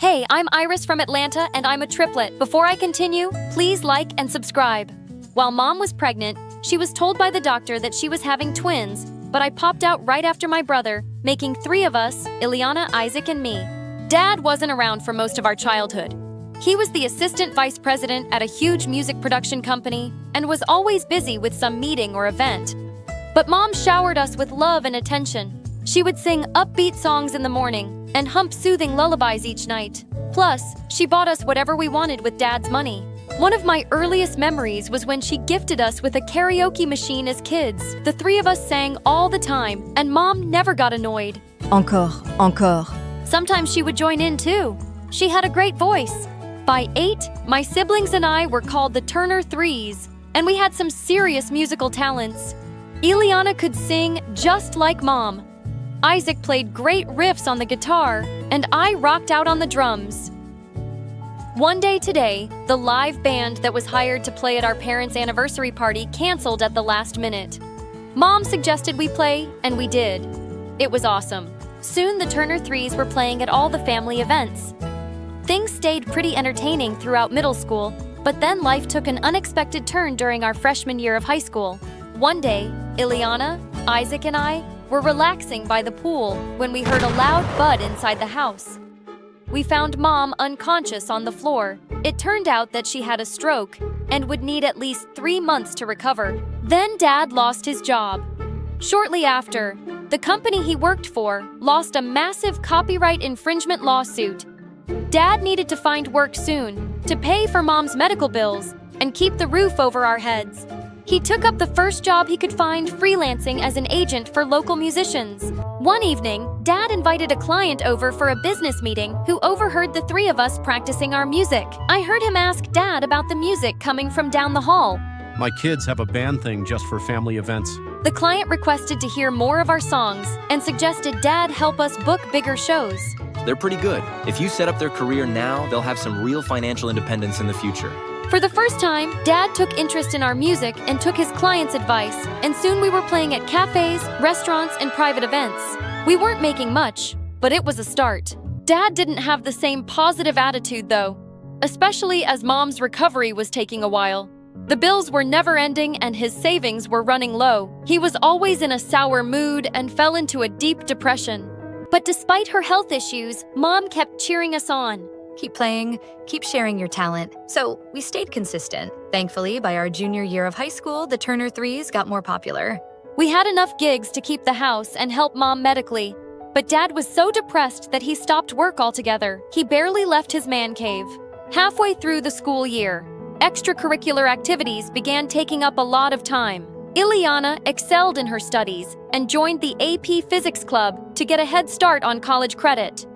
Hey, I'm Iris from Atlanta and I'm a triplet. Before I continue, please like and subscribe. While Mom was pregnant, she was told by the doctor that she was having twins, but I popped out right after my brother, making 3 of us, Ileana, Isaac, and me. Dad wasn't around for most of our childhood. He was the assistant vice president at a huge music production company and was always busy with some meeting or event. But Mom showered us with love and attention. She would sing upbeat songs in the morning and hump soothing lullabies each night. Plus, she bought us whatever we wanted with Dad's money. One of my earliest memories was when she gifted us with a karaoke machine as kids. The 3 of us sang all the time, and Mom never got annoyed. Encore, encore. Sometimes she would join in too. She had a great voice. By 8, my siblings and I were called the Turner Threes, and we had some serious musical talents. Ileana could sing just like Mom. Isaac played great riffs on the guitar, and I rocked out on the drums. One day today, the live band that was hired to play at our parents' anniversary party canceled at the last minute. Mom suggested we play, and we did. It was awesome. Soon the Turner Threes were playing at all the family events. Things stayed pretty entertaining throughout middle school, but then life took an unexpected turn during our freshman year of high school. One day, Ileana, Isaac, and I were relaxing by the pool when we heard a loud bud inside the house. We found Mom unconscious on the floor. It turned out that she had a stroke and would need at least 3 months to recover. Then Dad lost his job. Shortly after, the company he worked for lost a massive copyright infringement lawsuit. Dad needed to find work soon to pay for Mom's medical bills and keep the roof over our heads. He took up the first job he could find freelancing as an agent for local musicians. One evening, Dad invited a client over for a business meeting who overheard the 3 of us practicing our music. I heard him ask Dad about the music coming from down the hall. My kids have a band thing just for family events. The client requested to hear more of our songs and suggested Dad help us book bigger shows. They're pretty good. If you set up their career now, they'll have some real financial independence in the future. For the first time, Dad took interest in our music and took his client's advice, and soon we were playing at cafes, restaurants, and private events. We weren't making much, but it was a start. Dad didn't have the same positive attitude, though, especially as Mom's recovery was taking a while. The bills were never ending and his savings were running low. He was always in a sour mood and fell into a deep depression. But despite her health issues, Mom kept cheering us on. Keep playing, keep sharing your talent. So we stayed consistent. Thankfully, by our junior year of high school, the Turner Threes got more popular. We had enough gigs to keep the house and help Mom medically. But Dad was so depressed that he stopped work altogether. He barely left his man cave. Halfway through the school year, extracurricular activities began taking up a lot of time. Ileana excelled in her studies and joined the AP Physics Club to get a head start on college credit.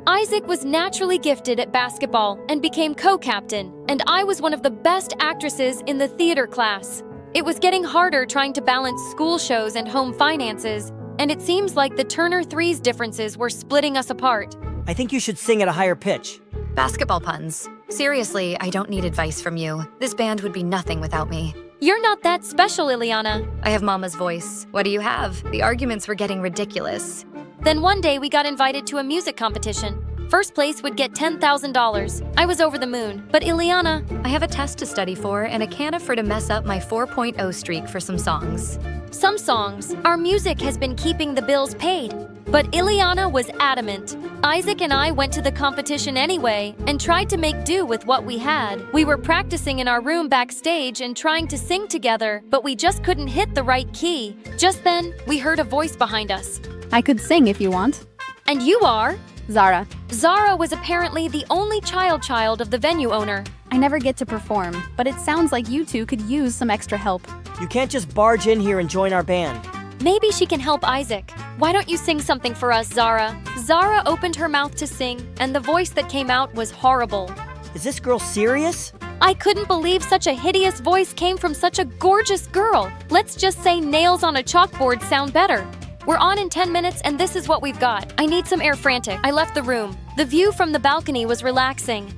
Isaac was naturally gifted at basketball and became co-captain, and I was one of the best actresses in the theater class. It was getting harder trying to balance school shows and home finances, and it seems like the Turner Threes differences were splitting us apart. I think you should sing at a higher pitch. Basketball puns. Seriously, I don't need advice from you. This band would be nothing without me. You're not that special, Ileana. I have Mama's voice. What do you have? The arguments were getting ridiculous. Then one day we got invited to a music competition. First place would get $10,000. I was over the moon, but Ileana... I have a test to study for, and I can't afford to mess up my 4.0 streak for some songs. Some songs. Our music has been keeping the bills paid. But Ileana was adamant. Isaac and I went to the competition anyway and tried to make do with what we had. We were practicing in our room backstage and trying to sing together, but we just couldn't hit the right key. Just then, we heard a voice behind us. I could sing if you want. And you are? Zara. Zara was apparently the only child of the venue owner. I never get to perform, but it sounds like you two could use some extra help. You can't just barge in here and join our band. Maybe she can help Isaac. Why don't you sing something for us, Zara? Zara opened her mouth to sing, and the voice that came out was horrible. Is this girl serious? I couldn't believe such a hideous voice came from such a gorgeous girl. Let's just say nails on a chalkboard sound better. We're on in 10 minutes and this is what we've got. I need some air frantic. I left the room. The view from the balcony was relaxing.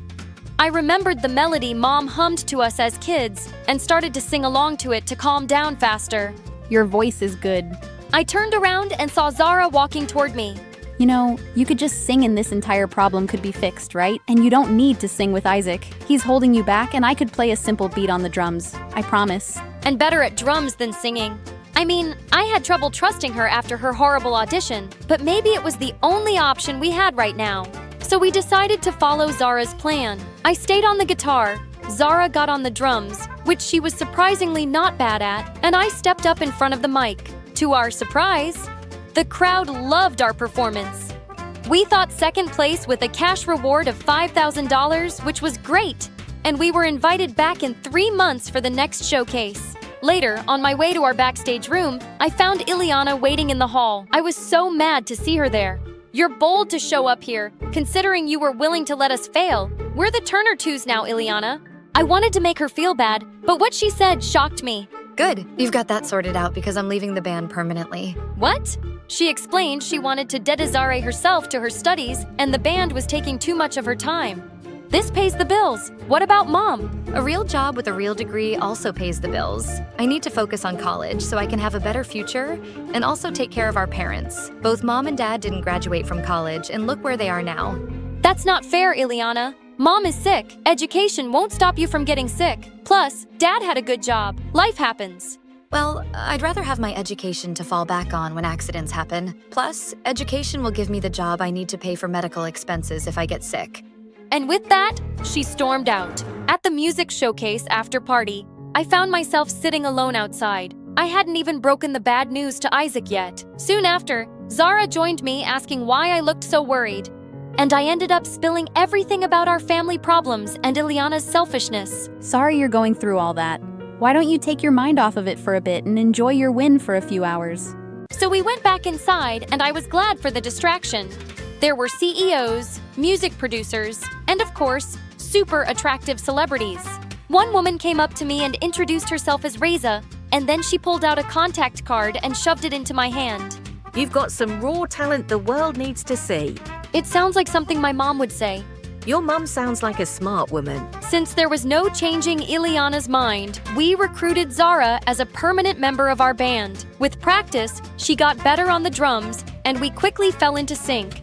I remembered the melody Mom hummed to us as kids and started to sing along to it to calm down faster. Your voice is good. I turned around and saw Zara walking toward me. You know, you could just sing and this entire problem could be fixed, right? And you don't need to sing with Isaac. He's holding you back and I could play a simple beat on the drums. I promise. And better at drums than singing. I mean, I had trouble trusting her after her horrible audition, but maybe it was the only option we had right now. So we decided to follow Zara's plan. I stayed on the guitar, Zara got on the drums, which she was surprisingly not bad at, and I stepped up in front of the mic. To our surprise, the crowd loved our performance. We thought second place with a cash reward of $5,000, which was great, and we were invited back in 3 months for the next showcase. Later, on my way to our backstage room, I found Ileana waiting in the hall. I was so mad to see her there. You're bold to show up here, considering you were willing to let us fail. We're the Turner Twos now, Ileana. I wanted to make her feel bad, but what she said shocked me. Good, you've got that sorted out because I'm leaving the band permanently. What? She explained she wanted to dedicate herself to her studies and the band was taking too much of her time. This pays the bills. What about Mom? A real job with a real degree also pays the bills. I need to focus on college so I can have a better future and also take care of our parents. Both Mom and Dad didn't graduate from college and look where they are now. That's not fair, Ileana. Mom is sick. Education won't stop you from getting sick. Plus, Dad had a good job. Life happens. Well, I'd rather have my education to fall back on when accidents happen. Plus, education will give me the job I need to pay for medical expenses if I get sick. And with that, she stormed out. At the music showcase after party, I found myself sitting alone outside. I hadn't even broken the bad news to Isaac yet. Soon after, Zara joined me asking why I looked so worried. And I ended up spilling everything about our family problems and Ileana's selfishness. Sorry you're going through all that. Why don't you take your mind off of it for a bit and enjoy your win for a few hours? So we went back inside, and I was glad for the distraction. There were CEOs, music producers, and of course, super attractive celebrities. One woman came up to me and introduced herself as Reza, and then she pulled out a contact card and shoved it into my hand. You've got some raw talent the world needs to see. It sounds like something my mom would say. Your mum sounds like a smart woman. Since there was no changing Ileana's mind, we recruited Zara as a permanent member of our band. With practice, she got better on the drums, and we quickly fell into sync.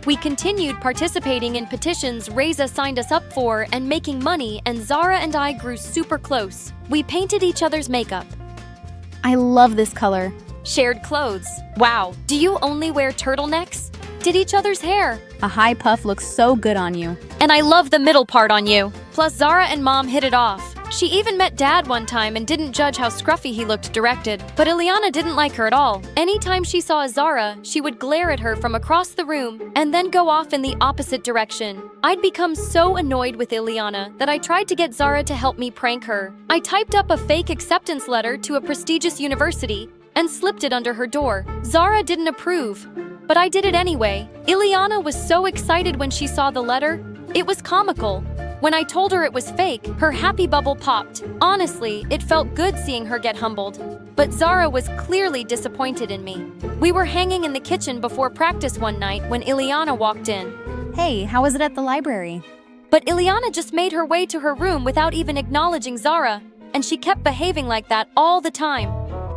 We continued participating in petitions Reza signed us up for and making money, and Zara and I grew super close. We painted each other's makeup. I love this color. Shared clothes. Wow, do you only wear turtlenecks? Did each other's hair. A high puff looks so good on you. And I love the middle part on you. Plus, Zara and Mom hit it off. She even met Dad one time and didn't judge how scruffy he looked directed. But Ileana didn't like her at all. Anytime she saw Zara, she would glare at her from across the room and then go off in the opposite direction. I'd become so annoyed with Ileana that I tried to get Zara to help me prank her. I typed up a fake acceptance letter to a prestigious university and slipped it under her door. Zara didn't approve, but I did it anyway. Ileana was so excited when she saw the letter. It was comical. When I told her it was fake, her happy bubble popped. Honestly, it felt good seeing her get humbled. But Zara was clearly disappointed in me. We were hanging in the kitchen before practice one night when Ileana walked in. Hey, how was it at the library? But Ileana just made her way to her room without even acknowledging Zara, and she kept behaving like that all the time.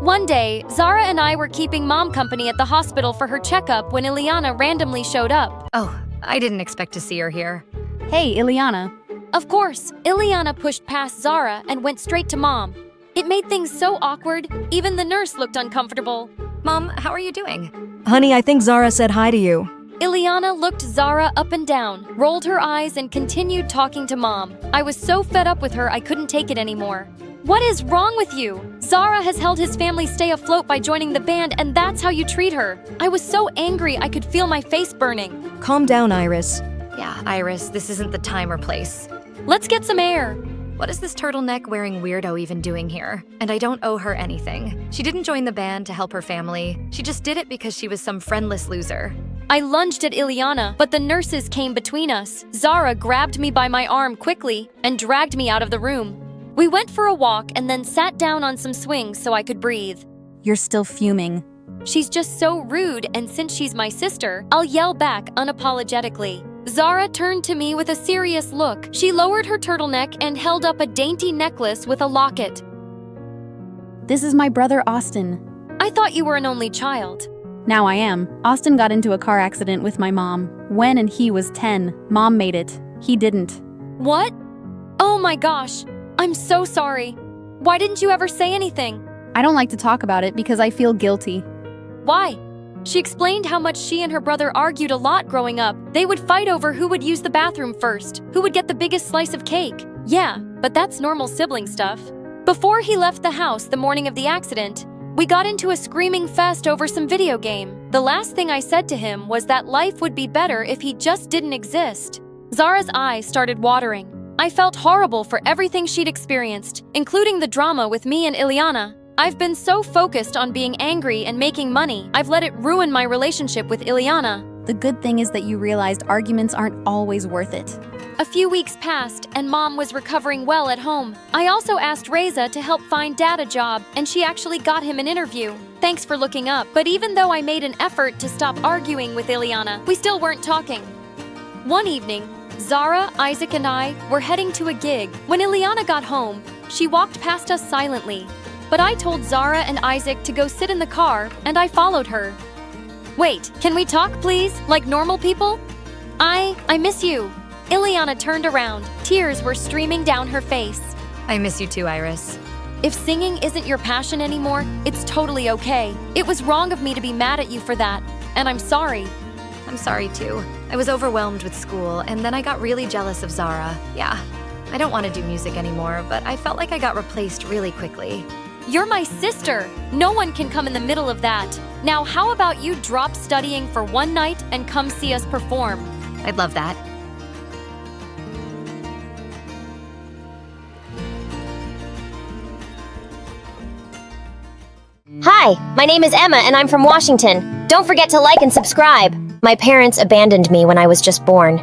One day, Zara and I were keeping Mom company at the hospital for her checkup when Ileana randomly showed up. Oh, I didn't expect to see her here. Hey, Ileana. Of course, Ileana pushed past Zara and went straight to Mom. It made things so awkward, even the nurse looked uncomfortable. Mom, how are you doing? Honey, I think Zara said hi to you. Ileana looked Zara up and down, rolled her eyes, and continued talking to Mom. I was so fed up with her I couldn't take it anymore. What is wrong with you? Zara has helped his family stay afloat by joining the band, and that's how you treat her. I was so angry I could feel my face burning. Calm down, Iris. Yeah, Iris, this isn't the time or place. Let's get some air. What is this turtleneck-wearing weirdo even doing here? And I don't owe her anything. She didn't join the band to help her family. She just did it because she was some friendless loser. I lunged at Ileana, but the nurses came between us. Zara grabbed me by my arm quickly and dragged me out of the room. We went for a walk and then sat down on some swings so I could breathe. You're still fuming. She's just so rude, and since she's my sister, I'll yell back unapologetically. Zara turned to me with a serious look. She lowered her turtleneck and held up a dainty necklace with a locket. This is my brother Austin. I thought you were an only child. Now I am. Austin got into a car accident with my mom. When and he was 10. Mom made it. He didn't. What? Oh my gosh. I'm so sorry. Why didn't you ever say anything? I don't like to talk about it because I feel guilty. Why? She explained how much she and her brother argued a lot growing up. They would fight over who would use the bathroom first, who would get the biggest slice of cake. Yeah, but that's normal sibling stuff. Before he left the house the morning of the accident, we got into a screaming fest over some video game. The last thing I said to him was that life would be better if he just didn't exist. Zara's eyes started watering. I felt horrible for everything she'd experienced, including the drama with me and Ileana. I've been so focused on being angry and making money, I've let it ruin my relationship with Ileana. The good thing is that you realized arguments aren't always worth it. A few weeks passed, and Mom was recovering well at home. I also asked Reza to help find Dad a job, and she actually got him an interview. Thanks for looking up. But even though I made an effort to stop arguing with Ileana, we still weren't talking. One evening, Zara, Isaac, and I were heading to a gig. When Ileana got home, she walked past us silently. But I told Zara and Isaac to go sit in the car, and I followed her. Wait, can we talk, please? Like normal people? I miss you. Ileana turned around. Tears were streaming down her face. I miss you too, Iris. If singing isn't your passion anymore, it's totally okay. It was wrong of me to be mad at you for that, and I'm sorry. I'm sorry too. I was overwhelmed with school, and then I got really jealous of Zara. Yeah, I don't want to do music anymore, but I felt like I got replaced really quickly. You're my sister. No one can come in the middle of that. Now, how about you drop studying for one night and come see us perform? I'd love that. Hi, my name is Emma and I'm from Washington. Don't forget to like and subscribe. My parents abandoned me when I was just born.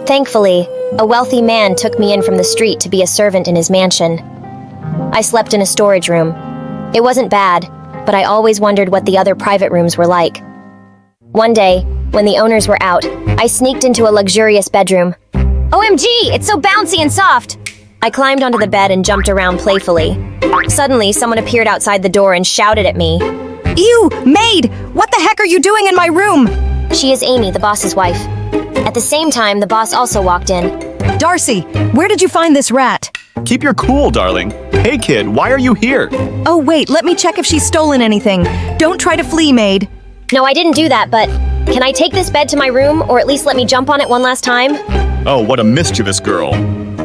Thankfully, a wealthy man took me in from the street to be a servant in his mansion. I slept in a storage room. It wasn't bad, but I always wondered what the other private rooms were like. One day, when the owners were out, I sneaked into a luxurious bedroom. OMG, it's so bouncy and soft! I climbed onto the bed and jumped around playfully. Suddenly, someone appeared outside the door and shouted at me. Ew, maid! What the heck are you doing in my room? She is Amy, the boss's wife. At the same time, the boss also walked in. Darcy, where did you find this rat? Keep your cool, darling. Hey, kid, why are you here? Oh, wait, let me check if she's stolen anything. Don't try to flee, maid. No, I didn't do that, but can I take this bed to my room, or at least let me jump on it one last time? Oh, what a mischievous girl.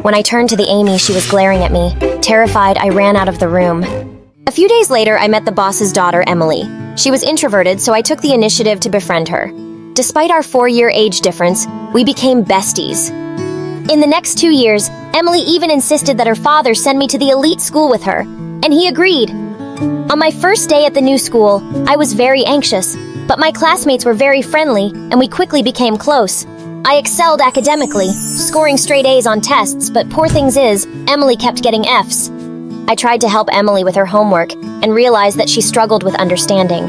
When I turned to the Amy, she was glaring at me. Terrified, I ran out of the room. A few days later, I met the boss's daughter, Emily. She was introverted, so I took the initiative to befriend her. Despite our 4-year age difference, we became besties. In the next 2 years, Emily even insisted that her father send me to the elite school with her, and he agreed. On my first day at the new school, I was very anxious, but my classmates were very friendly, and we quickly became close. I excelled academically, scoring straight A's on tests, but poor things is, Emily kept getting F's. I tried to help Emily with her homework and realized that she struggled with understanding.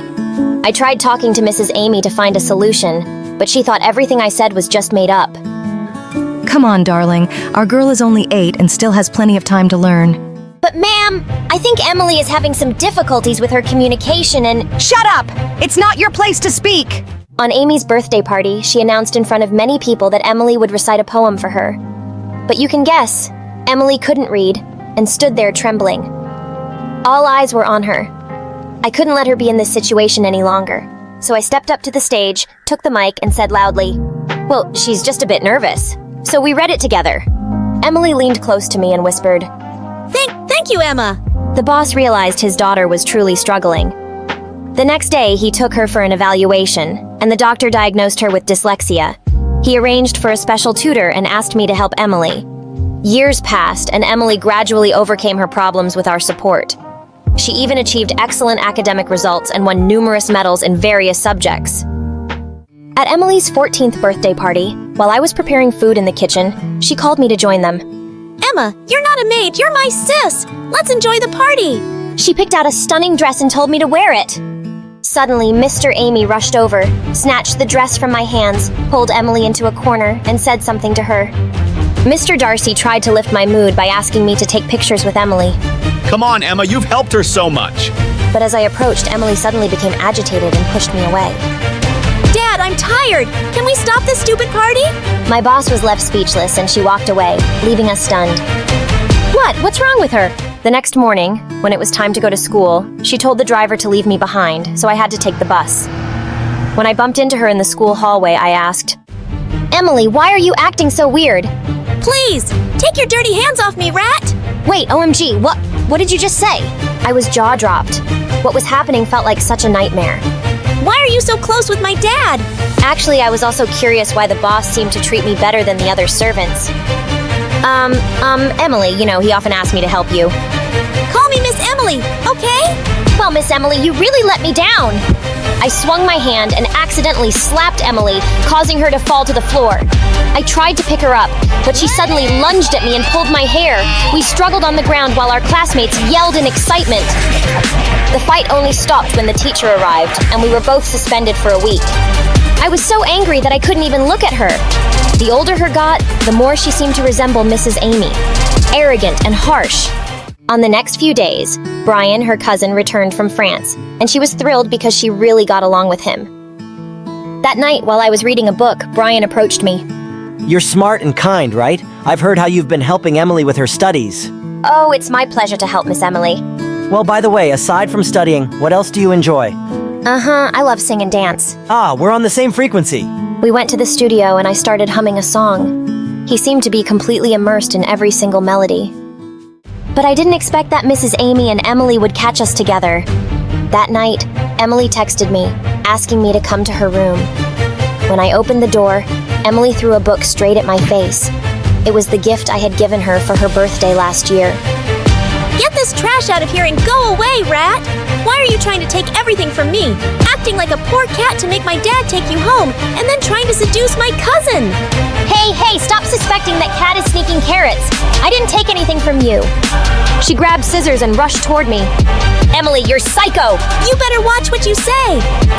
I tried talking to Mrs. Amy to find a solution, but she thought everything I said was just made up. Come on, darling. Our girl is only 8 and still has plenty of time to learn. But ma'am, I think Emily is having some difficulties with her communication and— Shut up! It's not your place to speak! On Amy's birthday party, she announced in front of many people that Emily would recite a poem for her. But you can guess, Emily couldn't read and stood there trembling. All eyes were on her. I couldn't let her be in this situation any longer, so I stepped up to the stage, took the mic, and said loudly, "Well, she's just a bit nervous." So we read it together. Emily leaned close to me and whispered, Thank you, Emma. The boss realized his daughter was truly struggling. The next day, he took her for an evaluation, and the doctor diagnosed her with dyslexia. He arranged for a special tutor and asked me to help Emily. Years passed, and Emily gradually overcame her problems with our support. She even achieved excellent academic results and won numerous medals in various subjects. At Emily's 14th birthday party, while I was preparing food in the kitchen, she called me to join them. Emma, you're not a maid, you're my sis. Let's enjoy the party. She picked out a stunning dress and told me to wear it. Suddenly, Mr. Amy rushed over, snatched the dress from my hands, pulled Emily into a corner, and said something to her. Mr. Darcy tried to lift my mood by asking me to take pictures with Emily. Come on, Emma, you've helped her so much. But as I approached, Emily suddenly became agitated and pushed me away. Dad, I'm tired. Can we stop this stupid party? My boss was left speechless and she walked away, leaving us stunned. What? What's wrong with her? The next morning, when it was time to go to school, she told the driver to leave me behind, so I had to take the bus. When I bumped into her in the school hallway, I asked, "Emily, why are you acting so weird?" Please, take your dirty hands off me, rat! Wait, OMG, what did you just say? I was jaw-dropped. What was happening felt like such a nightmare. Why are you so close with my dad? Actually, I was also curious why the boss seemed to treat me better than the other servants. Emily, he often asked me to help you. Call me Miss Emily, okay? Well, Miss Emily, you really let me down. I swung my hand and accidentally slapped Emily, causing her to fall to the floor. I tried to pick her up, but she suddenly lunged at me and pulled my hair. We struggled on the ground while our classmates yelled in excitement. The fight only stopped when the teacher arrived, and we were both suspended for a week. I was so angry that I couldn't even look at her. The older her got, the more she seemed to resemble Mrs. Amy, arrogant and harsh. On the next few days, Brian, her cousin, returned from France, and she was thrilled because she really got along with him. That night, while I was reading a book, Brian approached me. You're smart and kind, right? I've heard how you've been helping Emily with her studies. Oh, it's my pleasure to help Miss Emily. Well, by the way, aside from studying, what else do you enjoy? I love sing and dance. Ah, we're on the same frequency. We went to the studio and I started humming a song. He seemed to be completely immersed in every single melody. But I didn't expect that Mrs. Amy and Emily would catch us together. That night, Emily texted me, asking me to come to her room. When I opened the door, Emily threw a book straight at my face. It was the gift I had given her for her birthday last year. Get this trash out of here and go away, rat! Why are you trying to take everything from me? Acting like a poor cat to make my dad take you home, and then trying to seduce my cousin! Hey, stop suspecting that Cat is sneaking carrots. I didn't take anything from you. She grabbed scissors and rushed toward me. Emily, you're psycho! You better watch what you say!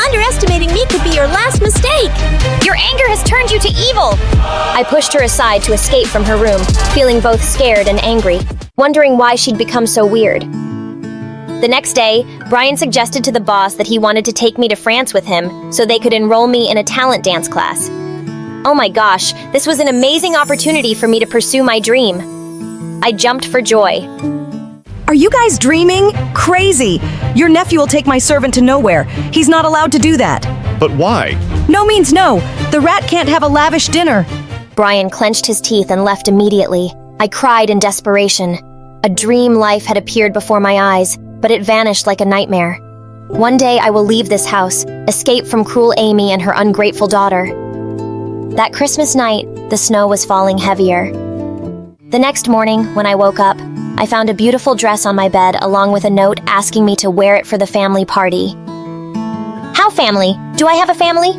Underestimating me could be your last mistake! Your anger has turned you to evil! I pushed her aside to escape from her room, feeling both scared and angry, wondering why she'd become so weird. The next day, Brian suggested to the boss that he wanted to take me to France with him so they could enroll me in a talent dance class. Oh my gosh, this was an amazing opportunity for me to pursue my dream. I jumped for joy. Are you guys dreaming? Crazy! Your nephew will take my servant to nowhere. He's not allowed to do that. But why? No means no. The rat can't have a lavish dinner. Brian clenched his teeth and left immediately. I cried in desperation. A dream life had appeared before my eyes, but it vanished like a nightmare. One day I will leave this house, escape from cruel Amy and her ungrateful daughter. That Christmas night, the snow was falling heavier. The next morning, when I woke up, I found a beautiful dress on my bed along with a note asking me to wear it for the family party. How family? Do I have a family?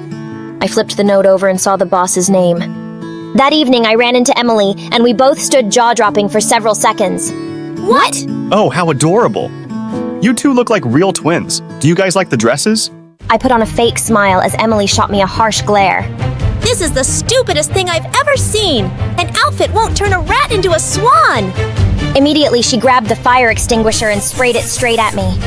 I flipped the note over and saw the boss's name. That evening, I ran into Emily, and we both stood jaw-dropping for several seconds. What? Oh, how adorable. You two look like real twins. Do you guys like the dresses? I put on a fake smile as Emily shot me a harsh glare. This is the stupidest thing I've ever seen! An outfit won't turn a rat into a swan! Immediately, she grabbed the fire extinguisher and sprayed it straight at me.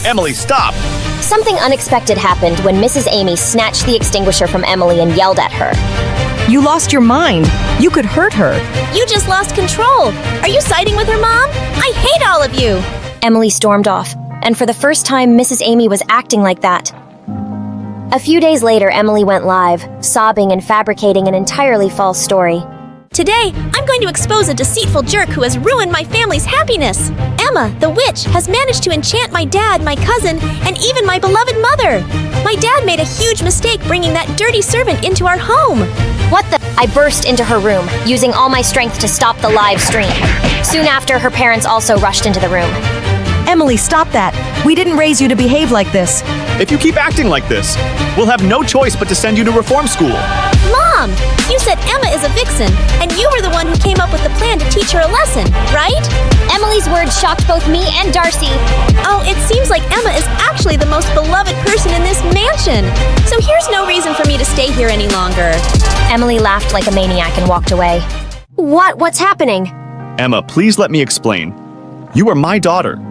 Emily, stop! Something unexpected happened when Mrs. Amy snatched the extinguisher from Emily and yelled at her. You lost your mind. You could hurt her. You just lost control! Are you siding with her, Mom? I hate all of you! Emily stormed off, and for the first time, Mrs. Amy was acting like that. A few days later, Emily went live, sobbing and fabricating an entirely false story. Today, I'm going to expose a deceitful jerk who has ruined my family's happiness. Emma, the witch, has managed to enchant my dad, my cousin, and even my beloved mother. My dad made a huge mistake bringing that dirty servant into our home. What the? I burst into her room, using all my strength to stop the live stream. Soon after, her parents also rushed into the room. Emily, stop that. We didn't raise you to behave like this. If you keep acting like this, we'll have no choice but to send you to reform school. Mom, you said Emma is a vixen, and you were the one who came up with the plan to teach her a lesson, right? Emily's words shocked both me and Darcy. Oh, it seems like Emma is actually the most beloved person in this mansion. So here's no reason for me to stay here any longer. Emily laughed like a maniac and walked away. What's happening? Emma, please let me explain. You are my daughter.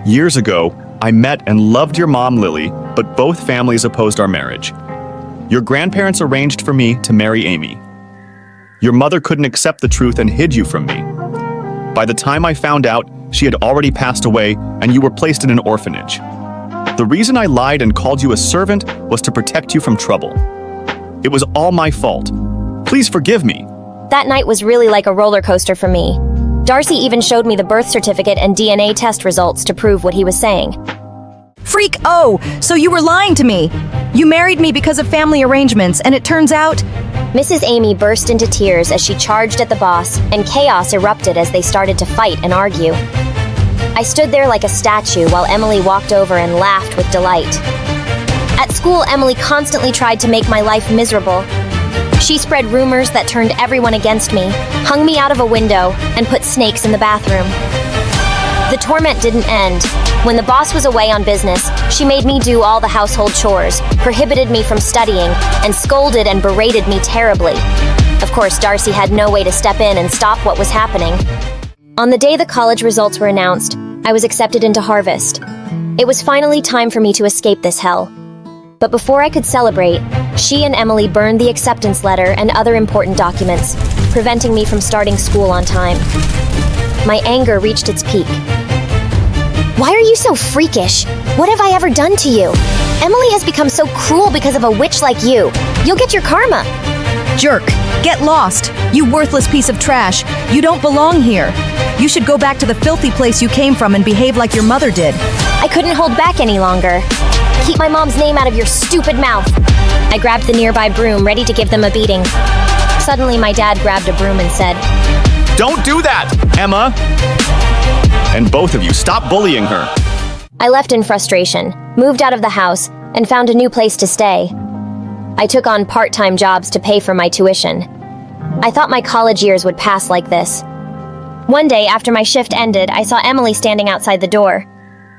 Years ago, I met and loved your mom, Lily, but both families opposed our marriage. Your grandparents arranged for me to marry Amy. Your mother couldn't accept the truth and hid you from me. By the time I found out, she had already passed away and you were placed in an orphanage. The reason I lied and called you a servant was to protect you from trouble. It was all my fault. Please forgive me. That night was really like a roller coaster for me. Darcy even showed me the birth certificate and DNA test results to prove what he was saying. Freak, oh, so you were lying to me. You married me because of family arrangements, and it turns out... Mrs. Amy burst into tears as she charged at the boss, and chaos erupted as they started to fight and argue. I stood there like a statue while Emily walked over and laughed with delight. At school, Emily constantly tried to make my life miserable. She spread rumors that turned everyone against me, hung me out of a window, and put snakes in the bathroom. The torment didn't end. When the boss was away on business, she made me do all the household chores, prohibited me from studying, and scolded and berated me terribly. Of course, Darcy had no way to step in and stop what was happening. On the day the college results were announced, I was accepted into Harvest. It was finally time for me to escape this hell. But before I could celebrate, she and Emily burned the acceptance letter and other important documents, preventing me from starting school on time. My anger reached its peak. Why are you so freakish? What have I ever done to you? Emily has become so cruel because of a witch like you. You'll get your karma. Jerk, get lost. You worthless piece of trash. You don't belong here. You should go back to the filthy place you came from and behave like your mother did. I couldn't hold back any longer. Keep my mom's name out of your stupid mouth. I grabbed the nearby broom, ready to give them a beating. Suddenly, my dad grabbed a broom and said, Don't do that, Emma! And both of you, stop bullying her. I left in frustration, moved out of the house, and found a new place to stay. I took on part-time jobs to pay for my tuition. I thought my college years would pass like this. One day, after my shift ended, I saw Emily standing outside the door.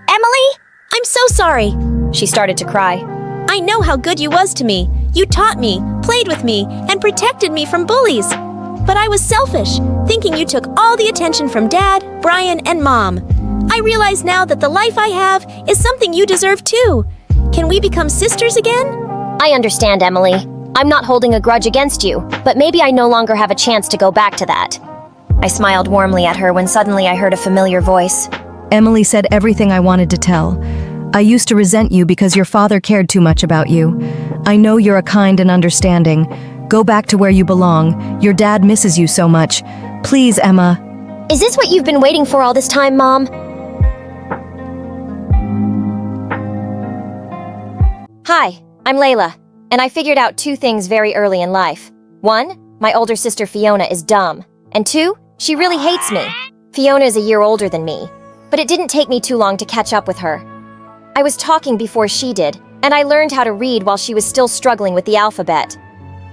Emily? I'm so sorry. She started to cry. I know how good you was to me. You taught me, played with me, and protected me from bullies. But I was selfish, thinking you took all the attention from Dad, Brian, and Mom. I realize now that the life I have is something you deserve too. Can we become sisters again? I understand, Emily. I'm not holding a grudge against you, but maybe I no longer have a chance to go back to that. I smiled warmly at her when suddenly I heard a familiar voice. Emily said everything I wanted to tell. I used to resent you because your father cared too much about you. I know you're a kind and understanding. Go back to where you belong. Your dad misses you so much. Please, Emma. Is this what you've been waiting for all this time, Mom? Hi, I'm Layla, and I figured out two things very early in life. One, my older sister Fiona is dumb. And two, she really hates me. Fiona is a year older than me, but it didn't take me too long to catch up with her. I was talking before she did, and I learned how to read while she was still struggling with the alphabet.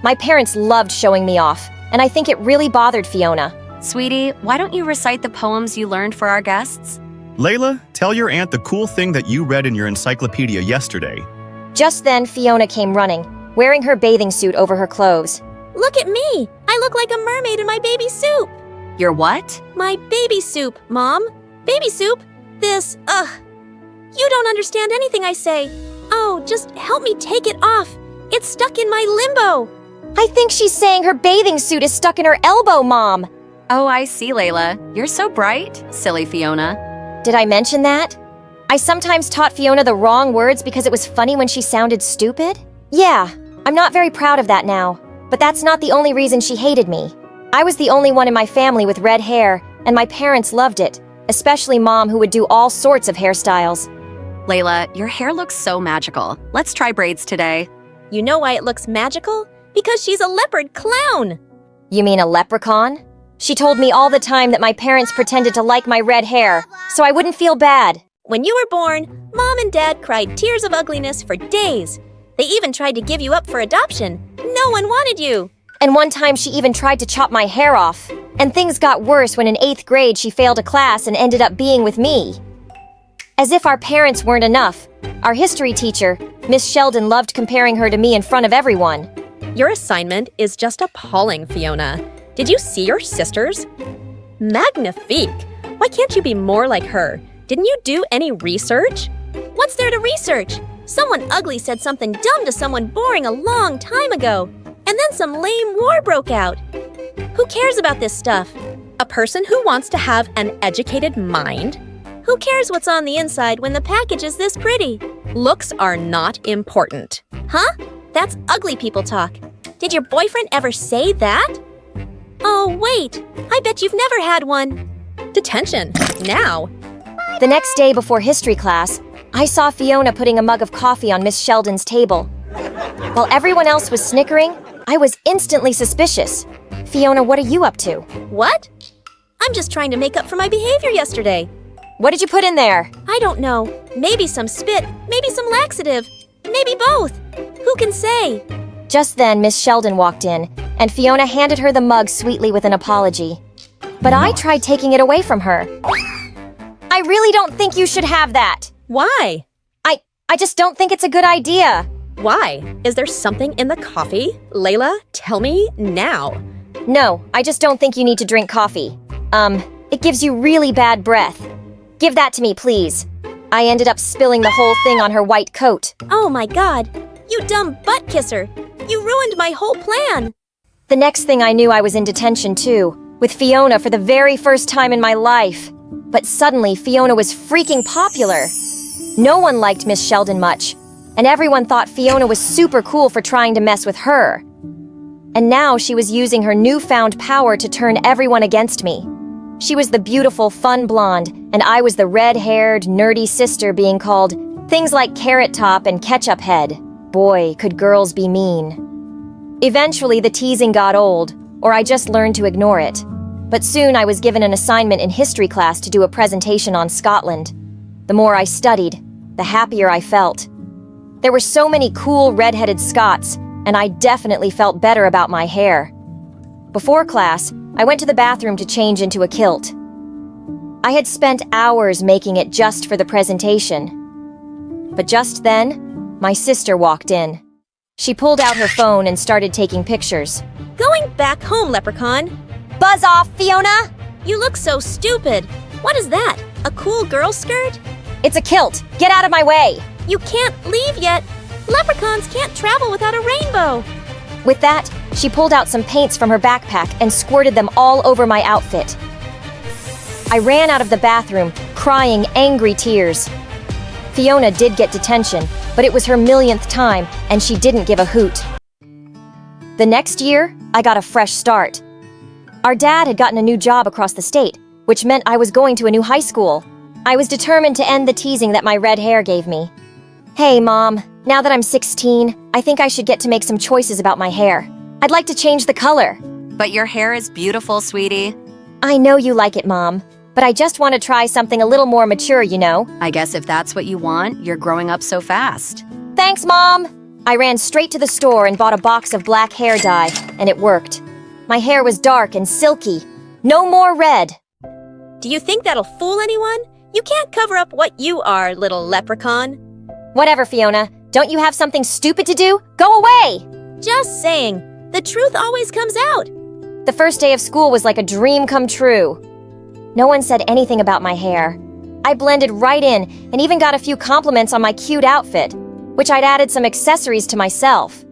My parents loved showing me off, and I think it really bothered Fiona. Sweetie, why don't you recite the poems you learned for our guests? Layla, tell your aunt the cool thing that you read in your encyclopedia yesterday. Just then, Fiona came running, wearing her bathing suit over her clothes. Look at me! I look like a mermaid in my baby soup! Your what? My baby soup, Mom. Baby soup? You don't understand anything I say. Oh, just help me take it off. It's stuck in my limbo. I think she's saying her bathing suit is stuck in her elbow, Mom. Oh, I see, Layla. You're so bright, silly Fiona. Did I mention that? I sometimes taught Fiona the wrong words because it was funny when she sounded stupid? Yeah, I'm not very proud of that now. But that's not the only reason she hated me. I was the only one in my family with red hair, and my parents loved it, especially Mom, who would do all sorts of hairstyles. Layla, your hair looks so magical. Let's try braids today. You know why it looks magical? Because she's a leopard clown. You mean a leprechaun? She told me all the time that my parents pretended to like my red hair, so I wouldn't feel bad. When you were born, Mom and Dad cried tears of ugliness for days. They even tried to give you up for adoption. No one wanted you. And one time she even tried to chop my hair off. And things got worse when in 8th grade she failed a class and ended up being with me. As if our parents weren't enough, our history teacher, Miss Sheldon, loved comparing her to me in front of everyone. Your assignment is just appalling, Fiona. Did you see your sisters? Magnifique! Why can't you be more like her? Didn't you do any research? What's there to research? Someone ugly said something dumb to someone boring a long time ago, and then some lame war broke out. Who cares about this stuff? A person who wants to have an educated mind? Who cares what's on the inside when the package is this pretty? Looks are not important. Huh? That's ugly people talk. Did your boyfriend ever say that? Oh, wait. I bet you've never had one. Detention. Now. The next day before history class, I saw Fiona putting a mug of coffee on Miss Sheldon's table. While everyone else was snickering, I was instantly suspicious. Fiona, what are you up to? What? I'm just trying to make up for my behavior yesterday. What did you put in there? I don't know. Maybe some spit, maybe some laxative, maybe both. Who can say? Just then, Miss Sheldon walked in, and Fiona handed her the mug sweetly with an apology. But I tried taking it away from her. I really don't think you should have that. Why? I just don't think it's a good idea. Why? Is there something in the coffee? Layla, tell me now. No, I just don't think you need to drink coffee. It gives you really bad breath. Give that to me, please. I ended up spilling the whole thing on her white coat. Oh my God, you dumb butt kisser. You ruined my whole plan. The next thing I knew, I was in detention too, with Fiona for the very first time in my life. But suddenly, Fiona was freaking popular. No one liked Miss Sheldon much, and everyone thought Fiona was super cool for trying to mess with her. And now she was using her newfound power to turn everyone against me. She was the beautiful, fun blonde, and I was the red-haired, nerdy sister being called things like Carrot Top and Ketchup Head. Boy, could girls be mean. Eventually, the teasing got old, or I just learned to ignore it. But soon I was given an assignment in history class to do a presentation on Scotland. The more I studied, the happier I felt. There were so many cool red-headed Scots, and I definitely felt better about my hair. Before class, I went to the bathroom to change into a kilt. I had spent hours making it just for the presentation. But just then, my sister walked in. She pulled out her phone and started taking pictures. Going back home, Leprechaun. Buzz off, Fiona! You look so stupid. What is that? A cool girl skirt? It's a kilt. Get out of my way! You can't leave yet. Leprechauns can't travel without a rainbow. With that, she pulled out some paints from her backpack and squirted them all over my outfit. I ran out of the bathroom, crying angry tears. Fiona did get detention, but it was her millionth time, and she didn't give a hoot. The next year, I got a fresh start. Our dad had gotten a new job across the state, which meant I was going to a new high school. I was determined to end the teasing that my red hair gave me. Hey, Mom, now that I'm 16, I think I should get to make some choices about my hair. I'd like to change the color. But your hair is beautiful, sweetie. I know you like it, Mom, but I just want to try something a little more mature, you know? I guess if that's what you want, you're growing up so fast. Thanks, Mom! I ran straight to the store and bought a box of black hair dye, and it worked. My hair was dark and silky. No more red. Do you think that'll fool anyone? You can't cover up what you are, little leprechaun. Whatever, Fiona. Don't you have something stupid to do? Go away! Just saying. The truth always comes out. The first day of school was like a dream come true. No one said anything about my hair. I blended right in and even got a few compliments on my cute outfit, which I'd added some accessories to myself.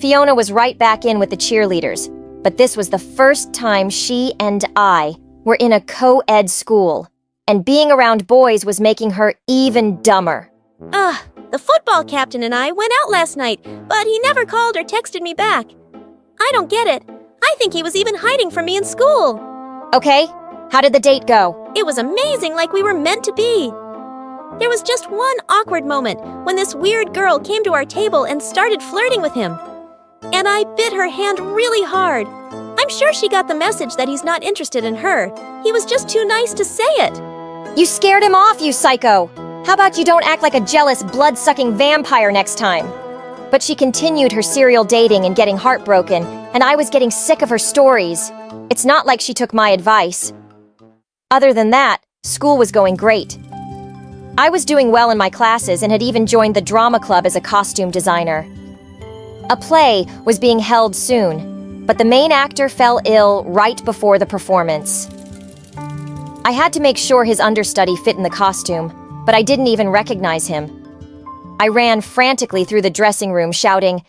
Fiona was right back in with the cheerleaders, but this was the first time she and I were in a co-ed school, and being around boys was making her even dumber. The football captain and I went out last night, but he never called or texted me back. I don't get it. I think he was even hiding from me in school. Okay, how did the date go? It was amazing, like we were meant to be. There was just one awkward moment when this weird girl came to our table and started flirting with him. And I bit her hand really hard. I'm sure she got the message that he's not interested in her. He was just too nice to say it. You scared him off, you psycho! How about you don't act like a jealous, blood-sucking vampire next time? But she continued her serial dating and getting heartbroken, and I was getting sick of her stories. It's not like she took my advice. Other than that, school was going great. I was doing well in my classes and had even joined the drama club as a costume designer. A play was being held soon, but the main actor fell ill right before the performance. I had to make sure his understudy fit in the costume, but I didn't even recognize him. I ran frantically through the dressing room shouting,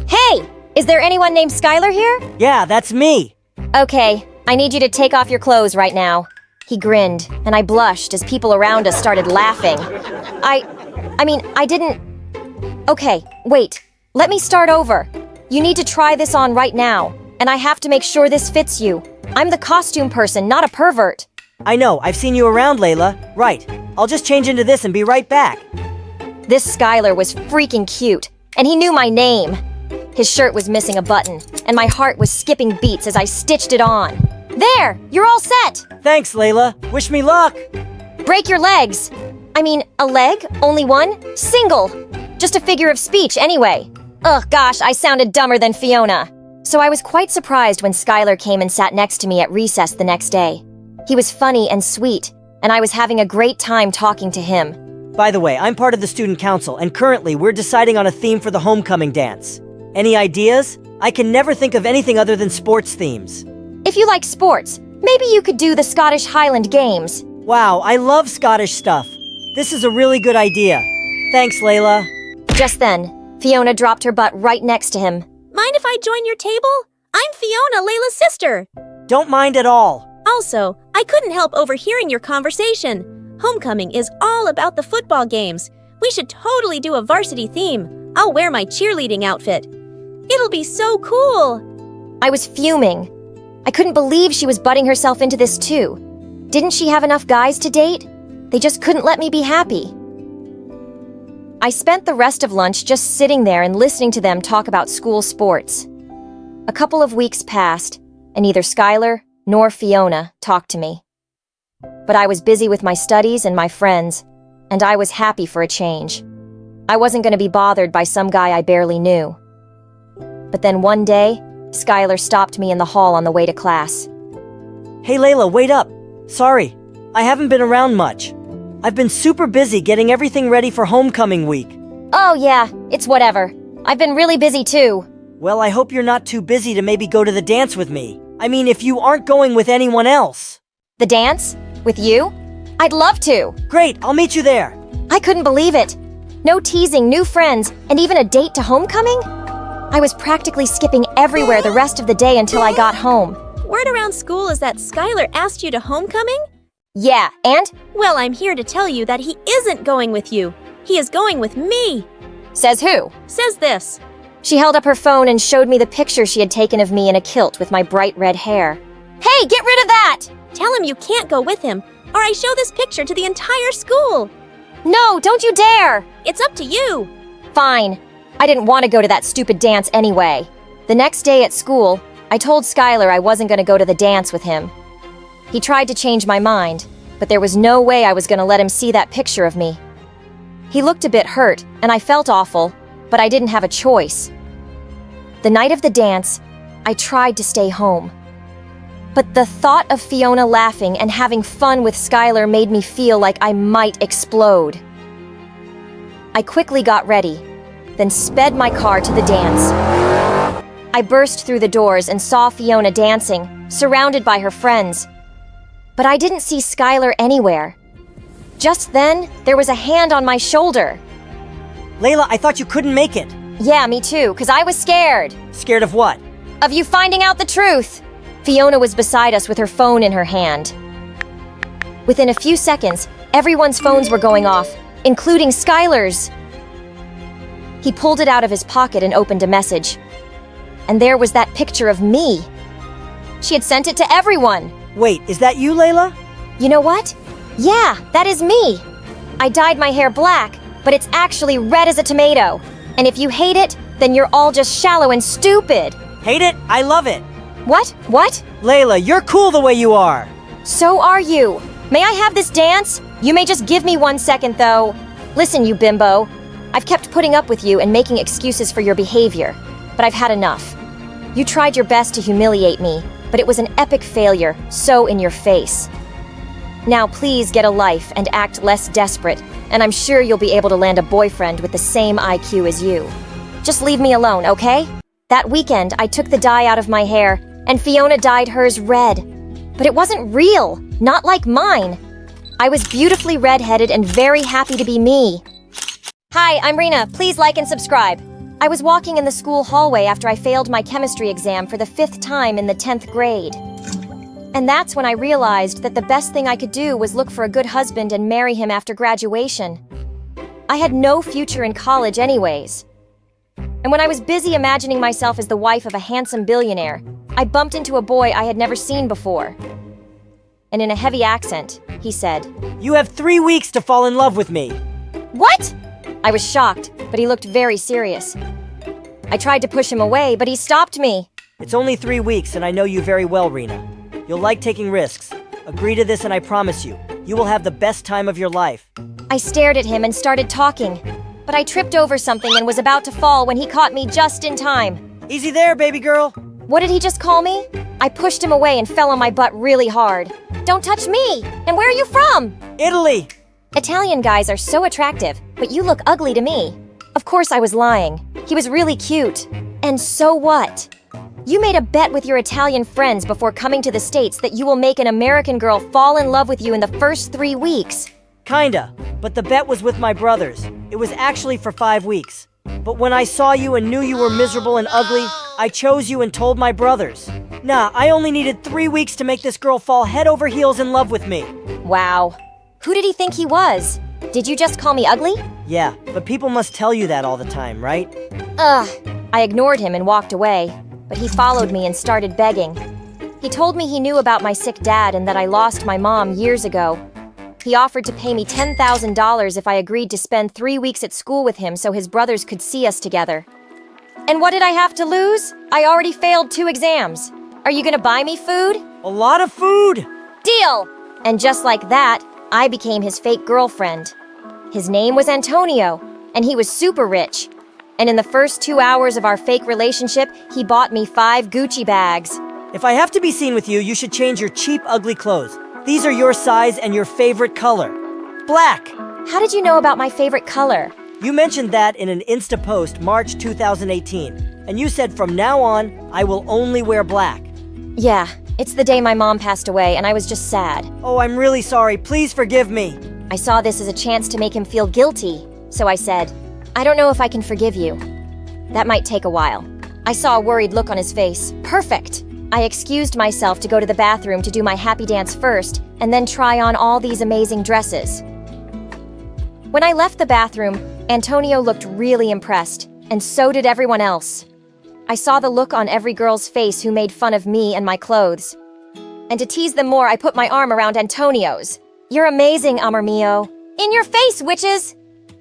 "Hey! Is there anyone named Skylar here?" Yeah, that's me. Okay, I need you to take off your clothes right now. He grinned, and I blushed as people around us started laughing. I didn't... Okay, wait. Let me start over. You need to try this on right now, and I have to make sure this fits you. I'm the costume person, not a pervert. I know, I've seen you around, Layla. Right. I'll just change into this and be right back. This Skylar was freaking cute, and he knew my name. His shirt was missing a button, and my heart was skipping beats as I stitched it on. There! You're all set! Thanks, Layla. Wish me luck. Break your legs. A leg? Only one? Single. Just a figure of speech, anyway. Ugh, gosh, I sounded dumber than Fiona. So I was quite surprised when Skylar came and sat next to me at recess the next day. He was funny and sweet, and I was having a great time talking to him. By the way, I'm part of the student council, and currently we're deciding on a theme for the homecoming dance. Any ideas? I can never think of anything other than sports themes. If you like sports, maybe you could do the Scottish Highland Games. Wow, I love Scottish stuff. This is a really good idea. Thanks, Layla. Just then, Fiona dropped her butt right next to him. Mind if I join your table? I'm Fiona, Layla's sister. Don't mind at all. Also, I couldn't help overhearing your conversation. Homecoming is all about the football games. We should totally do a varsity theme. I'll wear my cheerleading outfit. It'll be so cool. I was fuming. I couldn't believe she was butting herself into this too. Didn't she have enough guys to date? They just couldn't let me be happy. I spent the rest of lunch just sitting there and listening to them talk about school sports. A couple of weeks passed, and neither Skylar nor Fiona talked to me. But I was busy with my studies and my friends, and I was happy for a change. I wasn't going to be bothered by some guy I barely knew. But then one day, Skylar stopped me in the hall on the way to class. Hey Layla, wait up. Sorry, I haven't been around much. I've been super busy getting everything ready for homecoming week. Oh yeah, it's whatever. I've been really busy too. Well, I hope you're not too busy to maybe go to the dance with me. I mean, if you aren't going with anyone else. The dance? With you? I'd love to. Great, I'll meet you there. I couldn't believe it. No teasing, new friends, and even a date to homecoming? I was practically skipping everywhere the rest of the day until I got home. Word around school is that Skylar asked you to homecoming? Yeah, and? Well, I'm here to tell you that he isn't going with you. He is going with me. Says who? Says this. She held up her phone and showed me the picture she had taken of me in a kilt with my bright red hair. Hey, get rid of that! Tell him you can't go with him, or I show this picture to the entire school. No, don't you dare! It's up to you. Fine. I didn't want to go to that stupid dance anyway. The next day at school, I told Skylar I wasn't going to go to the dance with him. He tried to change my mind, but there was no way I was going to let him see that picture of me. He looked a bit hurt, and I felt awful, but I didn't have a choice. The night of the dance, I tried to stay home. But the thought of Fiona laughing and having fun with Skylar made me feel like I might explode. I quickly got ready, then sped my car to the dance. I burst through the doors and saw Fiona dancing, surrounded by her friends. But I didn't see Skylar anywhere. Just then, there was a hand on my shoulder. Layla, I thought you couldn't make it. Yeah, me too, 'cause I was scared. Scared of what? Of you finding out the truth. Fiona was beside us with her phone in her hand. Within a few seconds, everyone's phones were going off, including Skylar's. He pulled it out of his pocket and opened a message. And there was that picture of me. She had sent it to everyone. Wait, is that you, Layla? You know what? Yeah, that is me. I dyed my hair black, but it's actually red as a tomato. And if you hate it, then you're all just shallow and stupid. Hate it? I love it. What? What? Layla, you're cool the way you are. So are you. May I have this dance? You may just give me 1 second, though. Listen, you bimbo. I've kept putting up with you and making excuses for your behavior, but I've had enough. You tried your best to humiliate me, but it was an epic failure, so in your face. Now please get a life and act less desperate, and I'm sure you'll be able to land a boyfriend with the same IQ as you. Just leave me alone, okay? That weekend, I took the dye out of my hair, and Fiona dyed hers red. But it wasn't real, not like mine. I was beautifully red-headed and very happy to be me. Hi, I'm Rena. Please like and subscribe. I was walking in the school hallway after I failed my chemistry exam for the 5th time in the 10th grade. And that's when I realized that the best thing I could do was look for a good husband and marry him after graduation. I had no future in college anyways. And when I was busy imagining myself as the wife of a handsome billionaire, I bumped into a boy I had never seen before. And in a heavy accent, he said, You have 3 weeks to fall in love with me. What? I was shocked, but he looked very serious. I tried to push him away, but he stopped me. It's only 3 weeks, and I know you very well, Rena. You'll like taking risks. Agree to this and I promise you, you will have the best time of your life. I stared at him and started talking, but I tripped over something and was about to fall when he caught me just in time. Easy there, baby girl. What did he just call me? I pushed him away and fell on my butt really hard. Don't touch me! And where are you from? Italy! Italian guys are so attractive, but you look ugly to me. Of course I was lying. He was really cute. And so what? You made a bet with your Italian friends before coming to the States that you will make an American girl fall in love with you in the first 3 weeks. Kinda, but the bet was with my brothers. It was actually for 5 weeks. But when I saw you and knew you were miserable and ugly, I chose you and told my brothers. Nah, I only needed 3 weeks to make this girl fall head over heels in love with me. Wow. Who did he think he was? Did you just call me ugly? Yeah, but people must tell you that all the time, right? Ugh. I ignored him and walked away, but he followed me and started begging. He told me he knew about my sick dad and that I lost my mom years ago. He offered to pay me $10,000 if I agreed to spend 3 weeks at school with him so his brothers could see us together. And what did I have to lose? I already failed 2 exams. Are you gonna buy me food? A lot of food! Deal! And just like that, I became his fake girlfriend. His name was Antonio, and he was super rich. And in the first 2 hours of our fake relationship, he bought me 5 Gucci bags. If I have to be seen with you, you should change your cheap, ugly clothes. These are your size and your favorite color. Black! How did you know about my favorite color? You mentioned that in an Insta post March 2018, and you said from now on, I will only wear black. Yeah, it's the day my mom passed away, and I was just sad. Oh, I'm really sorry. Please forgive me. I saw this as a chance to make him feel guilty, so I said, I don't know if I can forgive you. That might take a while. I saw a worried look on his face. Perfect! I excused myself to go to the bathroom to do my happy dance first, and then try on all these amazing dresses. When I left the bathroom, Antonio looked really impressed, and so did everyone else. I saw the look on every girl's face who made fun of me and my clothes. And to tease them more, I put my arm around Antonio's. You're amazing, amor mio. In your face, witches!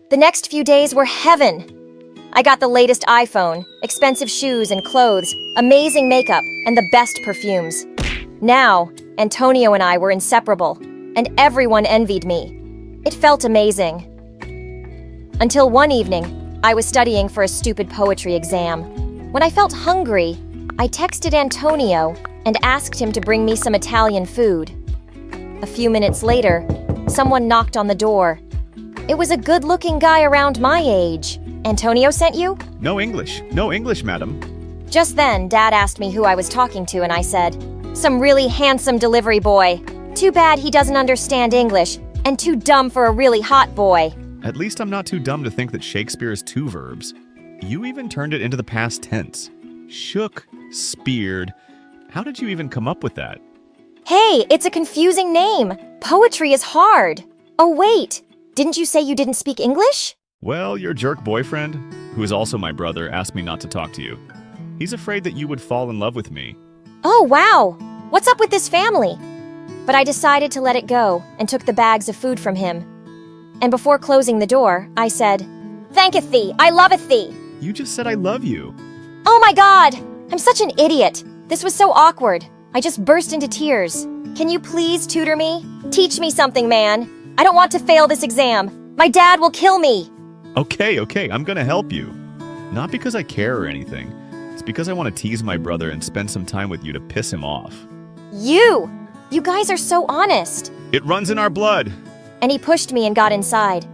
The next few days were heaven. I got the latest iPhone, expensive shoes and clothes, amazing makeup, and the best perfumes. Now, Antonio and I were inseparable, and everyone envied me. It felt amazing. Until one evening, I was studying for a stupid poetry exam. When I felt hungry, I texted Antonio and asked him to bring me some Italian food. A few minutes later, someone knocked on the door. It was a good-looking guy around my age. Antonio sent you? No English, madam. Just then, Dad asked me who I was talking to, and I said, some really handsome delivery boy. Too bad he doesn't understand English, and too dumb for a really hot boy. At least I'm not too dumb to think that Shakespeare is 2 verbs. You even turned it into the past tense. Shook, speared. How did you even come up with that? Hey, it's a confusing name. Poetry is hard. Oh, wait. Didn't you say you didn't speak English? Well, your jerk boyfriend, who is also my brother, asked me not to talk to you. He's afraid that you would fall in love with me. Oh, wow. What's up with this family? But I decided to let it go and took the bags of food from him. And before closing the door, I said, Thanketh thee, I loveth thee. You just said I love you. Oh my God! I'm such an idiot. This was so awkward. I just burst into tears. Can you please tutor me? Teach me something, man. I don't want to fail this exam. My dad will kill me. Okay, I'm gonna help you. Not because I care or anything. It's because I want to tease my brother and spend some time with you to piss him off. You guys are so honest. It runs in our blood. And he pushed me and got inside.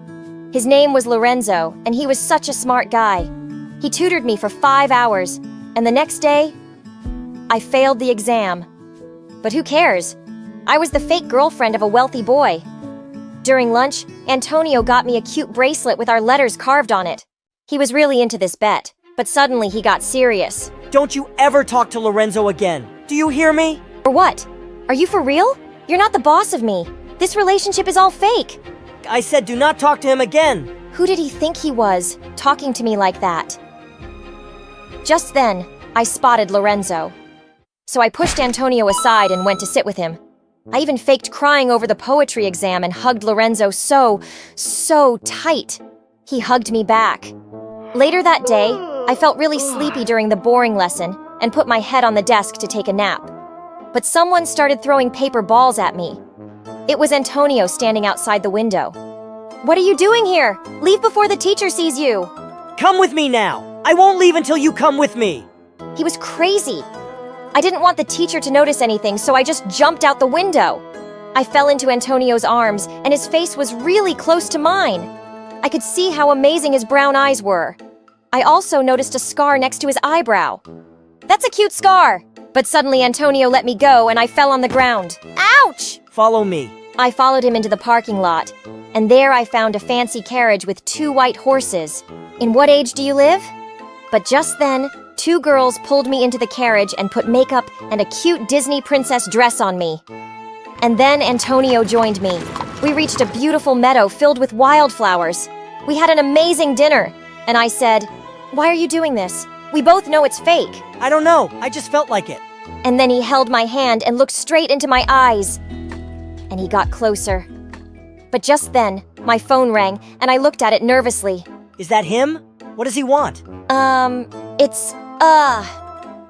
His name was Lorenzo, and he was such a smart guy. He tutored me for 5 hours, and the next day, I failed the exam. But who cares? I was the fake girlfriend of a wealthy boy. During lunch, Antonio got me a cute bracelet with our letters carved on it. He was really into this bet, but suddenly he got serious. Don't you ever talk to Lorenzo again. Do you hear me? Or what? Are you for real? You're not the boss of me. This relationship is all fake. I said do not talk to him again. Who did he think he was, talking to me like that? Just then, I spotted Lorenzo. So I pushed Antonio aside and went to sit with him. I even faked crying over the poetry exam and hugged Lorenzo so tight. He hugged me back. Later that day, I felt really sleepy during the boring lesson and put my head on the desk to take a nap. But someone started throwing paper balls at me. It was Antonio standing outside the window. What are you doing here? Leave before the teacher sees you. Come with me now. I won't leave until you come with me. He was crazy. I didn't want the teacher to notice anything, so I just jumped out the window. I fell into Antonio's arms, and his face was really close to mine. I could see how amazing his brown eyes were. I also noticed a scar next to his eyebrow. That's a cute scar. But suddenly Antonio let me go, and I fell on the ground. Ouch! Follow me. I followed him into the parking lot, and there I found a fancy carriage with 2 white horses. In what age do you live? But just then, 2 girls pulled me into the carriage and put makeup and a cute Disney princess dress on me. And then Antonio joined me. We reached a beautiful meadow filled with wildflowers. We had an amazing dinner, and I said, "Why are you doing this? We both know it's fake." I don't know. I just felt like it. And then he held my hand and looked straight into my eyes. And he got closer. But just then, my phone rang, and I looked at it nervously. Is that him? What does he want?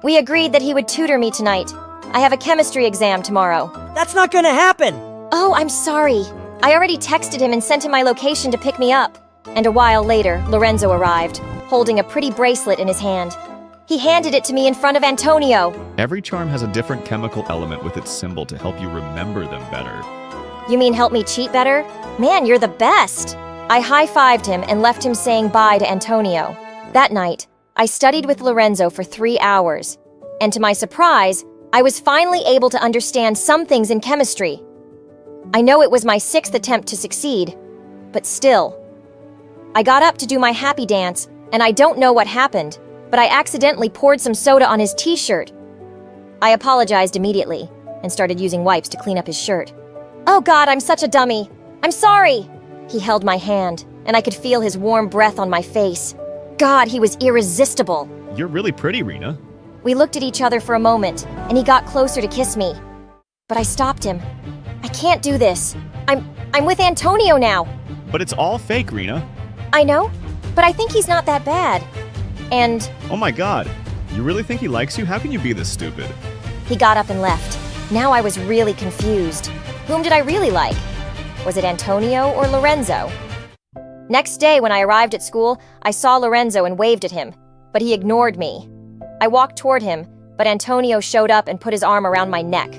We agreed that he would tutor me tonight. I have a chemistry exam tomorrow. That's not gonna happen! Oh, I'm sorry. I already texted him and sent him my location to pick me up. And a while later, Lorenzo arrived, holding a pretty bracelet in his hand. He handed it to me in front of Antonio. Every charm has a different chemical element with its symbol to help you remember them better. You mean help me cheat better? Man, you're the best! I high-fived him and left him saying bye to Antonio. That night, I studied with Lorenzo for 3 hours. And to my surprise, I was finally able to understand some things in chemistry. I know it was my 6th attempt to succeed, but still. I got up to do my happy dance, and I don't know what happened, but I accidentally poured some soda on his t-shirt. I apologized immediately and started using wipes to clean up his shirt. Oh God, I'm such a dummy. I'm sorry. He held my hand, and I could feel his warm breath on my face. God, he was irresistible. You're really pretty, Rena. We looked at each other for a moment, and he got closer to kiss me. But I stopped him. I can't do this. I'm with Antonio now. But it's all fake, Rena. I know, but I think he's not that bad. And... Oh my God. You really think he likes you? How can you be this stupid? He got up and left. Now I was really confused. Whom did I really like? Was it Antonio or Lorenzo? Next day, when I arrived at school, I saw Lorenzo and waved at him, but he ignored me. I walked toward him, but Antonio showed up and put his arm around my neck.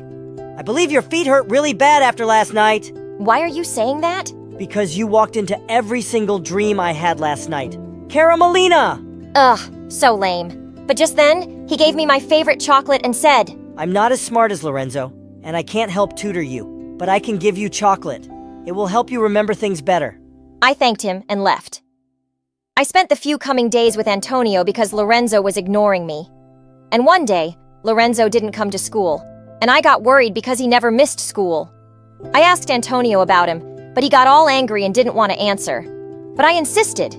I believe your feet hurt really bad after last night. Why are you saying that? Because you walked into every single dream I had last night. Caramelina! Ugh, so lame. But just then, he gave me my favorite chocolate and said, I'm not as smart as Lorenzo, and I can't help tutor you, but I can give you chocolate. It will help you remember things better. I thanked him and left. I spent the few coming days with Antonio because Lorenzo was ignoring me. And one day, Lorenzo didn't come to school, and I got worried because he never missed school. I asked Antonio about him, but he got all angry and didn't want to answer. But I insisted.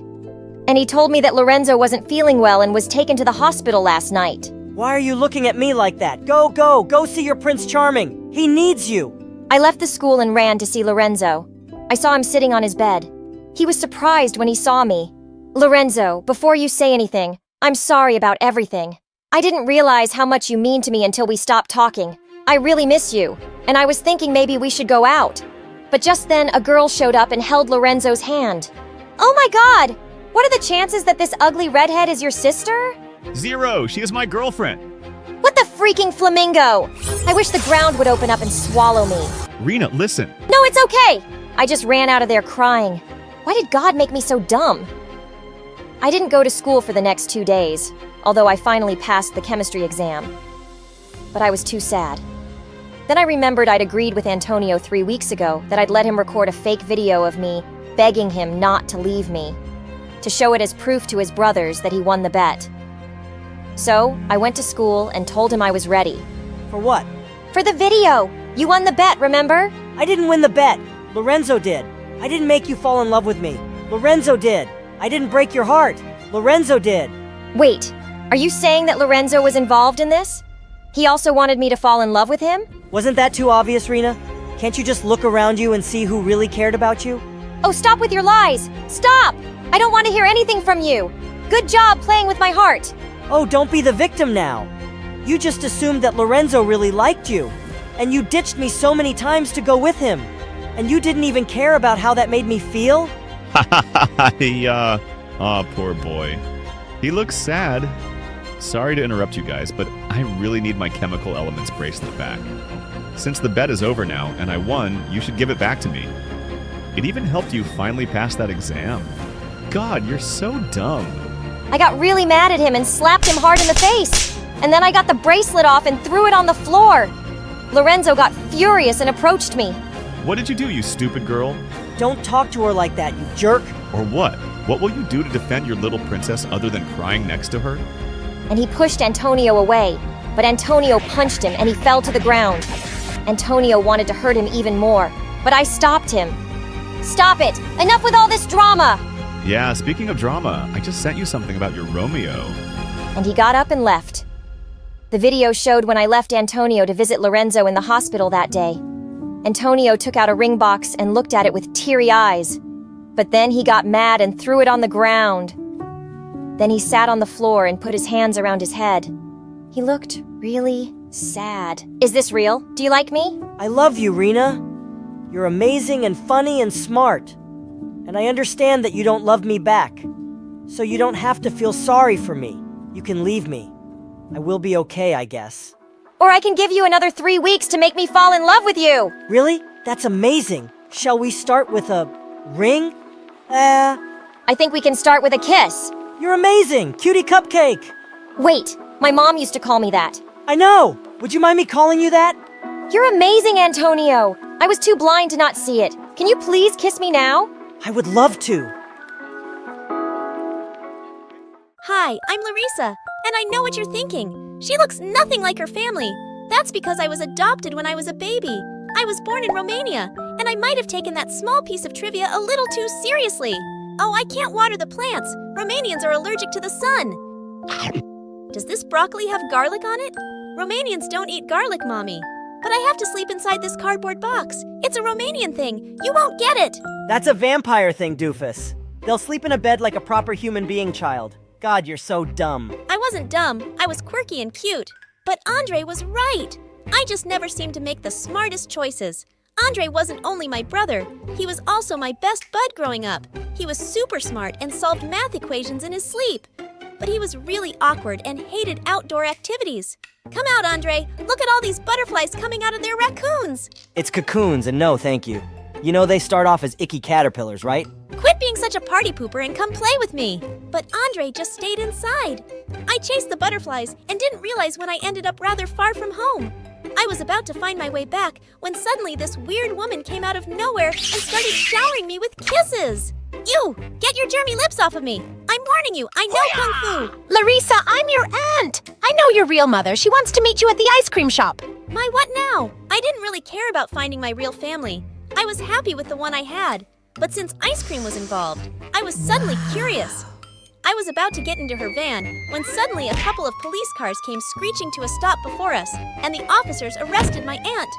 And he told me that Lorenzo wasn't feeling well and was taken to the hospital last night. Why are you looking at me like that? Go see your Prince Charming. He needs you. I left the school and ran to see Lorenzo. I saw him sitting on his bed. He was surprised when he saw me. Lorenzo, before you say anything, I'm sorry about everything. I didn't realize how much you mean to me until we stopped talking. I really miss you, and I was thinking maybe we should go out. But just then, a girl showed up and held Lorenzo's hand. Oh my God! What are the chances that this ugly redhead is your sister? 0. She is my girlfriend. What the freaking flamingo? I wish the ground would open up and swallow me. Rena, listen. No, it's okay! I just ran out of there crying. Why did God make me so dumb? I didn't go to school for the next 2 days, although I finally passed the chemistry exam. But I was too sad. Then I remembered I'd agreed with Antonio 3 weeks ago that I'd let him record a fake video of me begging him not to leave me, to show it as proof to his brothers that he won the bet. So, I went to school and told him I was ready. For what? For the video! You won the bet, remember? I didn't win the bet. Lorenzo did. I didn't make you fall in love with me. Lorenzo did. I didn't break your heart. Lorenzo did. Wait, are you saying that Lorenzo was involved in this? He also wanted me to fall in love with him? Wasn't that too obvious, Rena? Can't you just look around you and see who really cared about you? Oh, stop with your lies! Stop! I don't want to hear anything from you! Good job playing with my heart! Oh, don't be the victim now. You just assumed that Lorenzo really liked you. And you ditched me so many times to go with him. And you didn't even care about how that made me feel? Poor boy. He looks sad. Sorry to interrupt you guys, but I really need my chemical elements bracelet back. Since the bet is over now and I won, you should give it back to me. It even helped you finally pass that exam. God, you're so dumb. I got really mad at him and slapped him hard in the face. And then I got the bracelet off and threw it on the floor. Lorenzo got furious and approached me. What did you do, you stupid girl? Don't talk to her like that, you jerk. Or what? What will you do to defend your little princess other than crying next to her? And he pushed Antonio away, but Antonio punched him and he fell to the ground. Antonio wanted to hurt him even more, but I stopped him. Stop it! Enough with all this drama! Yeah, speaking of drama, I just sent you something about your Romeo. And he got up and left. The video showed when I left Antonio to visit Lorenzo in the hospital that day. Antonio took out a ring box and looked at it with teary eyes. But then he got mad and threw it on the ground. Then he sat on the floor and put his hands around his head. He looked really sad. Is this real? Do you like me? I love you, Rena. You're amazing and funny and smart. And I understand that you don't love me back. So you don't have to feel sorry for me. You can leave me. I will be okay, I guess. Or I can give you another 3 weeks to make me fall in love with you. Really? That's amazing. Shall we start with a ring? I think we can start with a kiss. You're amazing! Cutie cupcake! Wait, my mom used to call me that. I know! Would you mind me calling you that? You're amazing, Antonio! I was too blind to not see it. Can you please kiss me now? I would love to. Hi, I'm Larissa, and I know what you're thinking. She looks nothing like her family. That's because I was adopted when I was a baby. I was born in Romania, and I might have taken that small piece of trivia a little too seriously. Oh, I can't water the plants. Romanians are allergic to the sun. Does this broccoli have garlic on it? Romanians don't eat garlic, Mommy. But I have to sleep inside this cardboard box. It's a Romanian thing. You won't get it. That's a vampire thing, doofus. They'll sleep in a bed like a proper human being, child. God, you're so dumb. I wasn't dumb. I was quirky and cute. But Andre was right. I just never seemed to make the smartest choices. Andre wasn't only my brother. He was also my best bud growing up. He was super smart and solved math equations in his sleep. But he was really awkward and hated outdoor activities. Come out, Andre. Look at all these butterflies coming out of their raccoons. It's cocoons, and no, thank you. You know they start off as icky caterpillars, right? Quit being such a party pooper and come play with me. But Andre just stayed inside. I chased the butterflies and didn't realize when I ended up rather far from home. I was about to find my way back when suddenly this weird woman came out of nowhere and started showering me with kisses. You! Get your germy lips off of me! I'm warning you, I know Kung Fu! Larissa, I'm your aunt! I know your real mother. She wants to meet you at the ice cream shop. My what now? I didn't really care about finding my real family. I was happy with the one I had. But since ice cream was involved, I was suddenly curious. I was about to get into her van when suddenly a couple of police cars came screeching to a stop before us, and the officers arrested my aunt.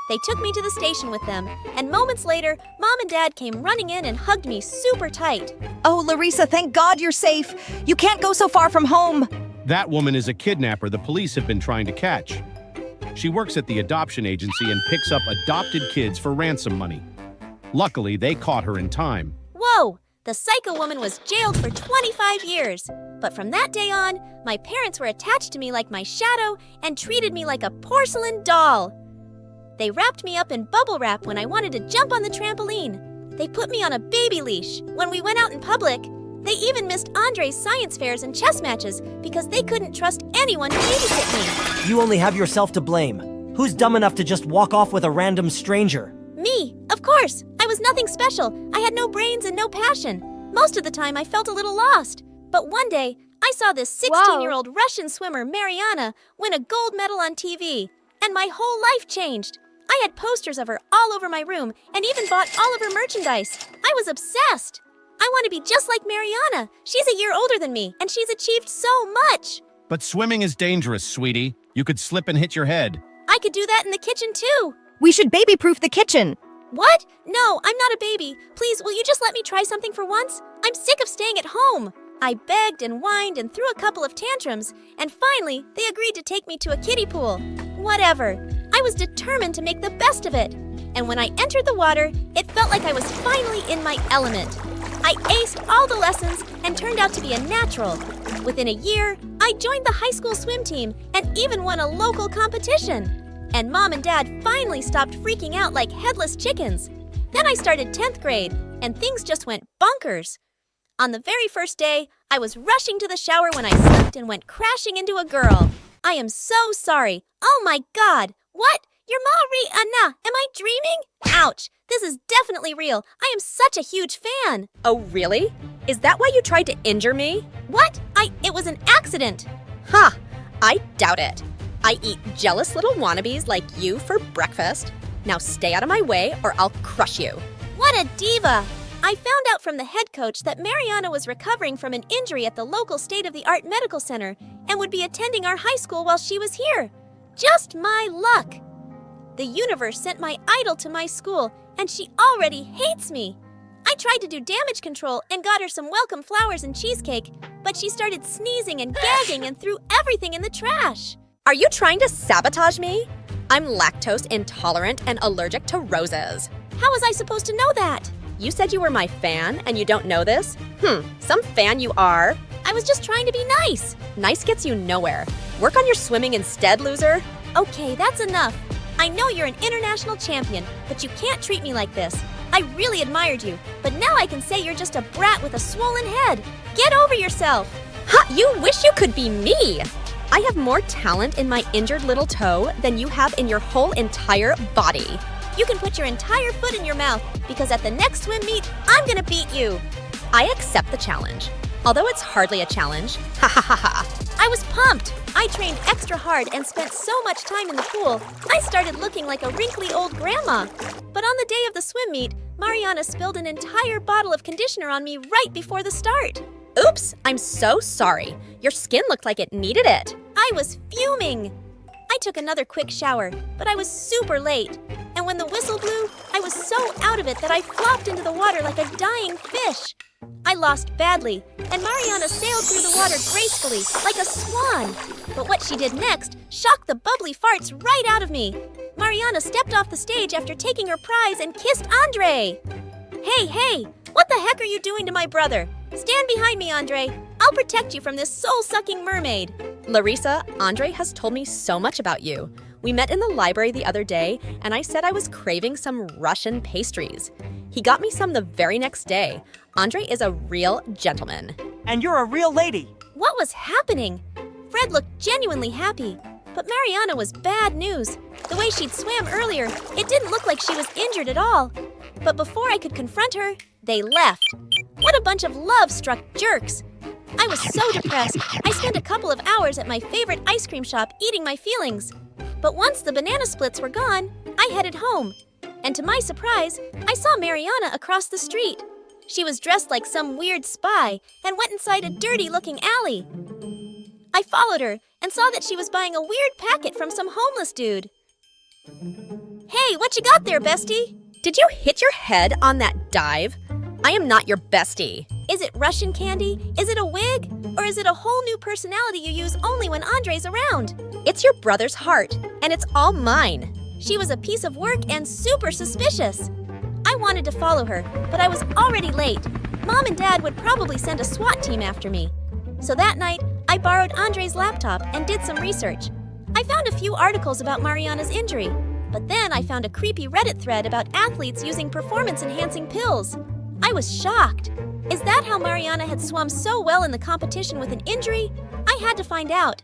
They took me to the station with them, and moments later, Mom and Dad came running in and hugged me super tight. Oh, Larissa, thank God you're safe. You can't go so far from home. That woman is a kidnapper the police have been trying to catch. She works at the adoption agency and picks up adopted kids for ransom money. Luckily, they caught her in time. Whoa! The psycho woman was jailed for 25 years. But from that day on, my parents were attached to me like my shadow and treated me like a porcelain doll. They wrapped me up in bubble wrap when I wanted to jump on the trampoline. They put me on a baby leash when we went out in public. They even missed Andre's science fairs and chess matches because they couldn't trust anyone to babysit me. You only have yourself to blame. Who's dumb enough to just walk off with a random stranger? Me, of course. I was nothing special. I had no brains and no passion. Most of the time, I felt a little lost. But one day, I saw this 16-year-old Russian swimmer, Mariana, win a gold medal on TV. And my whole life changed. I had posters of her all over my room and even bought all of her merchandise. I was obsessed. I want to be just like Mariana. She's a year older than me, and she's achieved so much. But swimming is dangerous, sweetie. You could slip and hit your head. I could do that in the kitchen, too. We should baby-proof the kitchen. What? No, I'm not a baby. Please, will you just let me try something for once? I'm sick of staying at home. I begged and whined and threw a couple of tantrums, and finally, they agreed to take me to a kiddie pool. Whatever. I was determined to make the best of it. And when I entered the water, it felt like I was finally in my element. I aced all the lessons and turned out to be a natural. Within a year, I joined the high school swim team and even won a local competition. And Mom and Dad finally stopped freaking out like headless chickens. Then I started 10th grade, and things just went bonkers. On the very first day, I was rushing to the shower when I slipped and went crashing into a girl. I am so sorry. Oh my God. What? You're Mariana. Am I dreaming? Ouch. This is definitely real. I am such a huge fan. Oh, really? Is that why you tried to injure me? What? It was an accident. Ha! I doubt it. I eat jealous little wannabes like you for breakfast. Now stay out of my way or I'll crush you. What a diva! I found out from the head coach that Mariana was recovering from an injury at the local state-of-the-art medical center and would be attending our high school while she was here. Just my luck. The universe sent my idol to my school, and she already hates me. I tried to do damage control and got her some welcome flowers and cheesecake, but she started sneezing and gagging and threw everything in the trash. Are you trying to sabotage me? I'm lactose intolerant and allergic to roses. How was I supposed to know that? You said you were my fan and you don't know this? Some fan you are. I was just trying to be nice. Nice gets you nowhere. Work on your swimming instead, loser. Okay, that's enough. I know you're an international champion, but you can't treat me like this. I really admired you, but now I can say you're just a brat with a swollen head. Get over yourself. Ha! You wish you could be me! I have more talent in my injured little toe than you have in your whole entire body. You can put your entire foot in your mouth, because at the next swim meet, I'm gonna beat you. I accept the challenge. Although it's hardly a challenge. Ha ha ha ha. I was pumped. I trained extra hard and spent so much time in the pool, I started looking like a wrinkly old grandma. But on the day of the swim meet, Mariana spilled an entire bottle of conditioner on me right before the start. Oops, I'm so sorry. Your skin looked like it needed it. I was fuming. I took another quick shower, but I was super late. And when the whistle blew, I was so out of it that I flopped into the water like a dying fish. I lost badly, and Mariana sailed through the water gracefully, like a swan. But what she did next shocked the bubbly farts right out of me. Mariana stepped off the stage after taking her prize and kissed Andre. Hey, what the heck are you doing to my brother? Stand behind me, Andre. I'll protect you from this soul-sucking mermaid. Larissa, Andre has told me so much about you. We met in the library the other day, and I said I was craving some Russian pastries. He got me some the very next day. Andre is a real gentleman. And you're a real lady. What was happening? Fred looked genuinely happy, but Mariana was bad news. The way she'd swam earlier, it didn't look like she was injured at all. But before I could confront her, they left. What a bunch of love-struck jerks. I was so depressed, I spent a couple of hours at my favorite ice cream shop eating my feelings. But once the banana splits were gone, I headed home. And to my surprise, I saw Mariana across the street. She was dressed like some weird spy and went inside a dirty-looking alley. I followed her and saw that she was buying a weird packet from some homeless dude. Hey, what you got there, bestie? Did you hit your head on that dive? I am not your bestie. Is it Russian candy? Is it a wig? Or is it a whole new personality you use only when Andre's around? It's your brother's heart, and it's all mine. She was a piece of work and super suspicious. I wanted to follow her, but I was already late. Mom and Dad would probably send a SWAT team after me. So that night, I borrowed Andre's laptop and did some research. I found a few articles about Mariana's injury, but then I found a creepy Reddit thread about athletes using performance-enhancing pills. I was shocked. Is that how Mariana had swum so well in the competition with an injury? I had to find out.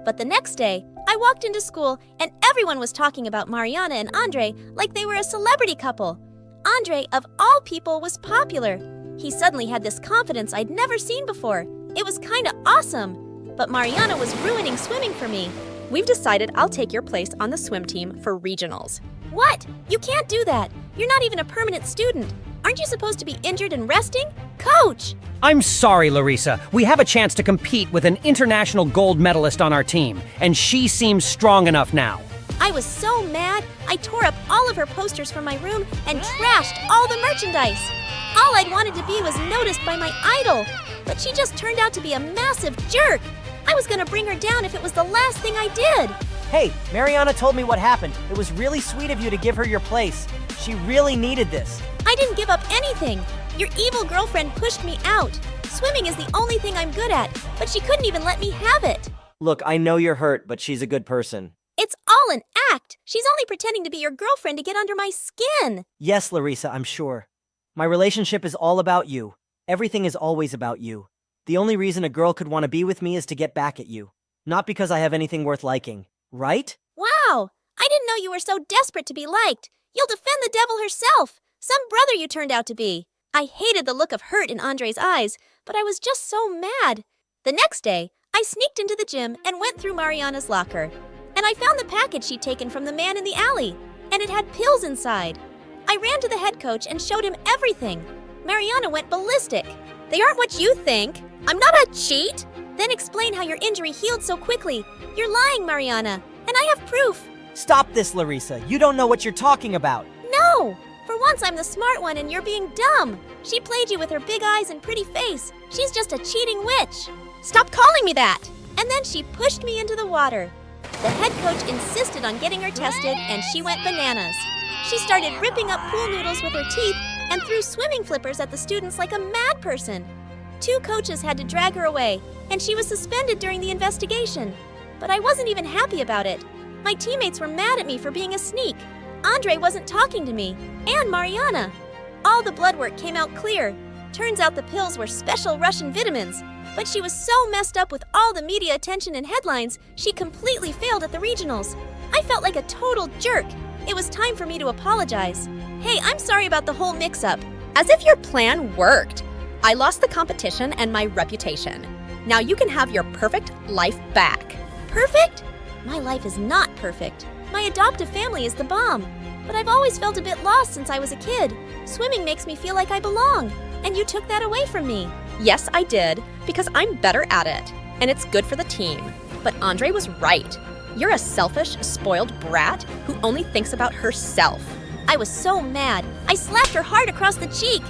But the next day, I walked into school and everyone was talking about Mariana and Andre like they were a celebrity couple. Andre, of all people, was popular. He suddenly had this confidence I'd never seen before. It was kinda awesome. But Mariana was ruining swimming for me. We've decided I'll take your place on the swim team for regionals. What? You can't do that. You're not even a permanent student. Aren't you supposed to be injured and resting? Coach! I'm sorry, Larissa. We have a chance to compete with an international gold medalist on our team, and she seems strong enough now. I was so mad, I tore up all of her posters from my room and trashed all the merchandise. All I'd wanted to be was noticed by my idol, but she just turned out to be a massive jerk. I was gonna bring her down if it was the last thing I did. Hey, Mariana told me what happened. It was really sweet of you to give her your place. She really needed this. I didn't give up anything. Your evil girlfriend pushed me out. Swimming is the only thing I'm good at, but she couldn't even let me have it. Look, I know you're hurt, but she's a good person. It's all an act. She's only pretending to be your girlfriend to get under my skin. Yes, Larissa, I'm sure. My relationship is all about you. Everything is always about you. The only reason a girl could want to be with me is to get back at you. Not because I have anything worth liking, right? Wow, I didn't know you were so desperate to be liked. You'll defend the devil herself. Some brother you turned out to be. I hated the look of hurt in Andre's eyes, but I was just so mad. The next day, I sneaked into the gym and went through Mariana's locker. And I found the package she'd taken from the man in the alley, and it had pills inside. I ran to the head coach and showed him everything. Mariana went ballistic. They aren't what you think. I'm not a cheat. Then explain how your injury healed so quickly. You're lying, Mariana, and I have proof. Stop this, Larissa. You don't know what you're talking about. No! For once, I'm the smart one and you're being dumb. She played you with her big eyes and pretty face. She's just a cheating witch. Stop calling me that! And then she pushed me into the water. The head coach insisted on getting her tested, and she went bananas. She started ripping up pool noodles with her teeth and threw swimming flippers at the students like a mad person. 2 coaches had to drag her away, and she was suspended during the investigation. But I wasn't even happy about it. My teammates were mad at me for being a sneak. Andre wasn't talking to me, and Mariana. All the blood work came out clear. Turns out the pills were special Russian vitamins. But she was so messed up with all the media attention and headlines, she completely failed at the regionals. I felt like a total jerk. It was time for me to apologize. Hey, I'm sorry about the whole mix-up. As if your plan worked. I lost the competition and my reputation. Now you can have your perfect life back. Perfect? My life is not perfect. My adoptive family is the bomb. But I've always felt a bit lost since I was a kid. Swimming makes me feel like I belong. And you took that away from me. Yes, I did, because I'm better at it, and it's good for the team. But Andre was right. You're a selfish, spoiled brat who only thinks about herself. I was so mad. I slapped her hard across the cheek.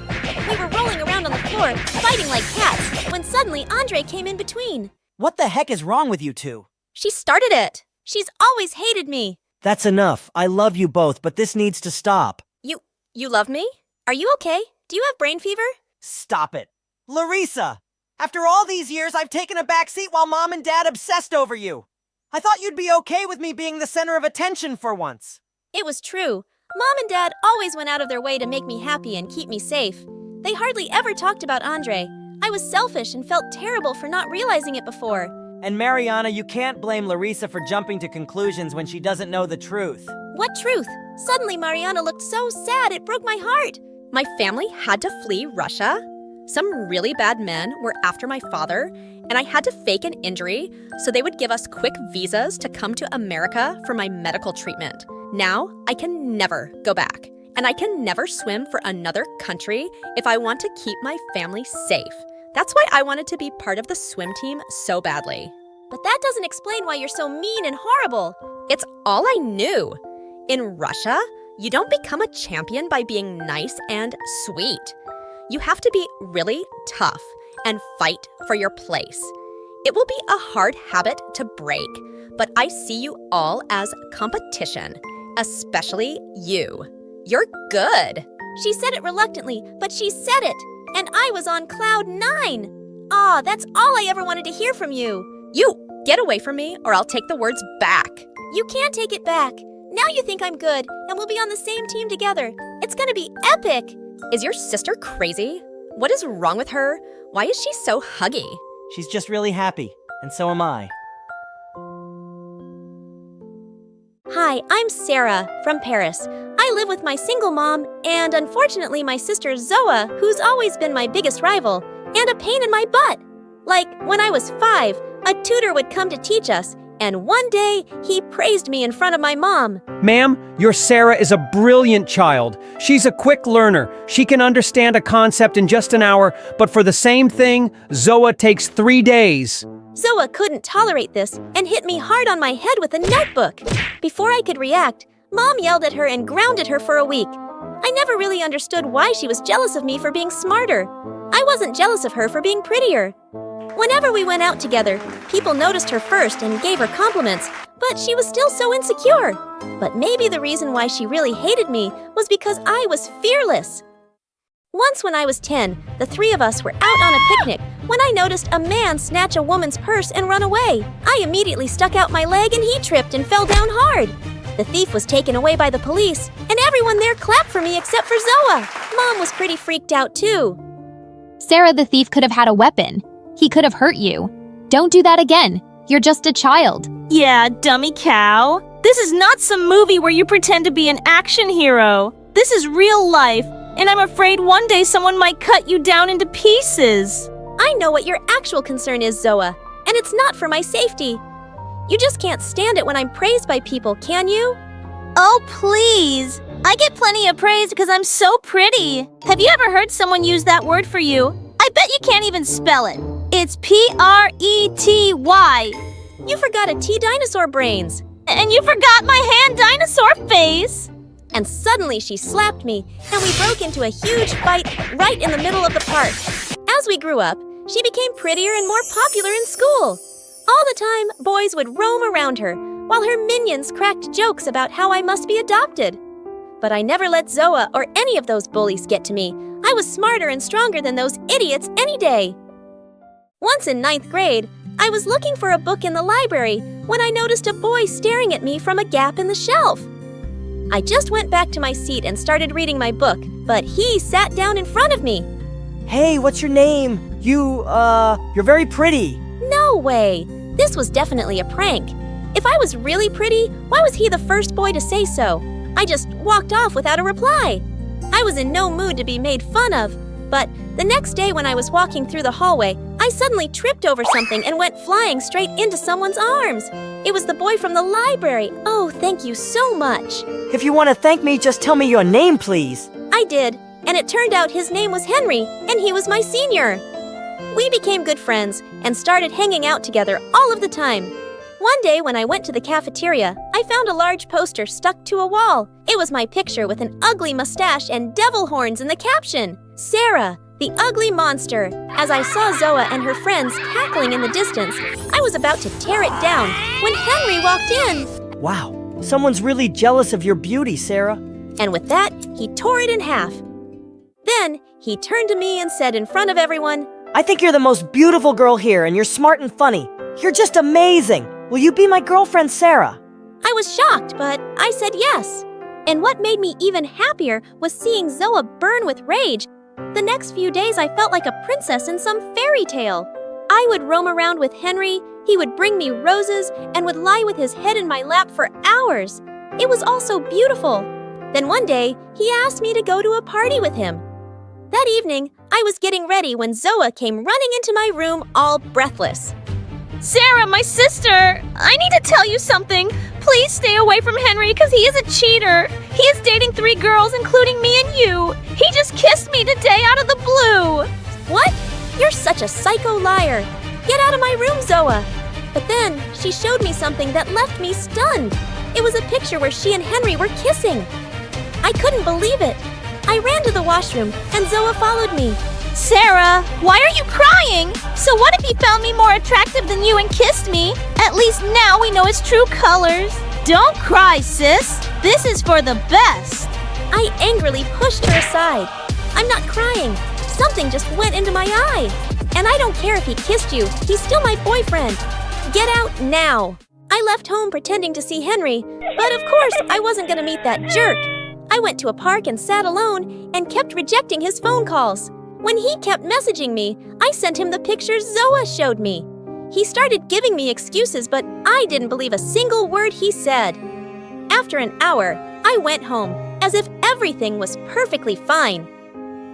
We were rolling around on the floor, fighting like cats, when suddenly Andre came in between. What the heck is wrong with you two? She started it. She's always hated me. That's enough. I love you both, but this needs to stop. You love me? Are you okay? Do you have brain fever? Stop it. Larissa! After all these years, I've taken a back seat while Mom and Dad obsessed over you. I thought you'd be okay with me being the center of attention for once. It was true. Mom and Dad always went out of their way to make me happy and keep me safe. They hardly ever talked about Andre. I was selfish and felt terrible for not realizing it before. And Mariana, you can't blame Larissa for jumping to conclusions when she doesn't know the truth. What truth? Suddenly Mariana looked so sad it broke my heart. My family had to flee Russia. Some really bad men were after my father, and I had to fake an injury so they would give us quick visas to come to America for my medical treatment. Now, I can never go back, and I can never swim for another country if I want to keep my family safe. That's why I wanted to be part of the swim team so badly. But that doesn't explain why you're so mean and horrible. It's all I knew. In Russia, you don't become a champion by being nice and sweet. You have to be really tough and fight for your place. It will be a hard habit to break, but I see you all as competition, especially you. You're good. She said it reluctantly, but she said it, and I was on cloud 9. Aw, that's all I ever wanted to hear from you. You, get away from me or I'll take the words back. You can't take it back. Now you think I'm good, and we'll be on the same team together. It's gonna be epic. Is your sister crazy? What is wrong with her? Why is she so huggy? She's just really happy, and so am I. Hi, I'm Sarah from Paris. I live with my single mom and unfortunately my sister Zoa, who's always been my biggest rival, and a pain in my butt. Like, when I was 5, a tutor would come to teach us, and one day he praised me in front of my mom. Ma'am, your Sarah is a brilliant child. She's a quick learner. She can understand a concept in just an hour, but for the same thing, Zoa takes 3 days. Zoa couldn't tolerate this and hit me hard on my head with a notebook. Before I could react, Mom yelled at her and grounded her for a week. I never really understood why she was jealous of me for being smarter. I wasn't jealous of her for being prettier. Whenever we went out together, people noticed her first and gave her compliments, but she was still so insecure. But maybe the reason why she really hated me was because I was fearless. Once when I was 10, the 3 of us were out on a picnic when I noticed a man snatch a woman's purse and run away. I immediately stuck out my leg and he tripped and fell down hard. The thief was taken away by the police, and everyone there clapped for me except for Zoa. Mom was pretty freaked out too. Sarah the thief could have had a weapon. He could have hurt you. Don't do that again. You're just a child. Yeah, dummy cow. This is not some movie where you pretend to be an action hero. This is real life, and I'm afraid one day someone might cut you down into pieces. I know what your actual concern is, Zoa, and it's not for my safety. You just can't stand it when I'm praised by people, can you? Oh, please. I get plenty of praise because I'm so pretty. Have you ever heard someone use that word for you? I bet you can't even spell it. It's P-R-E-T-Y. You forgot a T dinosaur brains. And you forgot my hand dinosaur face. And suddenly she slapped me, and we broke into a huge fight right in the middle of the park. As we grew up, she became prettier and more popular in school. All the time, boys would roam around her, while her minions cracked jokes about how I must be adopted. But I never let Zoa or any of those bullies get to me. I was smarter and stronger than those idiots any day. Once in 9th grade, I was looking for a book in the library when I noticed a boy staring at me from a gap in the shelf. I just went back to my seat and started reading my book, but he sat down in front of me. Hey, what's your name? You're very pretty. No way! This was definitely a prank. If I was really pretty, why was he the first boy to say so? I just walked off without a reply. I was in no mood to be made fun of, but the next day when I was walking through the hallway, I suddenly tripped over something and went flying straight into someone's arms. It was the boy from the library. Oh, thank you so much. If you want to thank me, just tell me your name, please. I did, and it turned out his name was Henry, and he was my senior. We became good friends and started hanging out together all of the time. One day when I went to the cafeteria, I found a large poster stuck to a wall. It was my picture with an ugly mustache and devil horns in the caption, Sarah, the ugly monster. As I saw Zoa and her friends cackling in the distance, I was about to tear it down when Henry walked in. Wow, someone's really jealous of your beauty, Sarah. And with that, he tore it in half. Then he turned to me and said in front of everyone, I think you're the most beautiful girl here, and you're smart and funny. You're just amazing. Will you be my girlfriend, Sarah? I was shocked, but I said yes. And what made me even happier was seeing Zoa burn with rage. The next few days, I felt like a princess in some fairy tale. I would roam around with Henry, he would bring me roses, and would lie with his head in my lap for hours. It was all so beautiful. Then one day, he asked me to go to a party with him. That evening, I was getting ready when Zoa came running into my room all breathless. Sarah, my sister, I need to tell you something. Please stay away from Henry because he is a cheater. He is dating 3 girls, including me and you. He just kissed me today out of the blue. What? You're such a psycho liar. Get out of my room, Zoa. But then she showed me something that left me stunned. It was a picture where she and Henry were kissing. I couldn't believe it. I ran to the washroom and Zoa followed me. Sarah, why are you crying? So what if he found me more attractive than you and kissed me? At least now we know his true colors. Don't cry, sis. This is for the best. I angrily pushed her aside. I'm not crying. Something just went into my eye. And I don't care if he kissed you. He's still my boyfriend. Get out now. I left home pretending to see Henry, but of course I wasn't going to meet that jerk. I went to a park and sat alone and kept rejecting his phone calls. When he kept messaging me, I sent him the pictures Zoa showed me. He started giving me excuses, but I didn't believe a single word he said. After an hour, I went home as if everything was perfectly fine.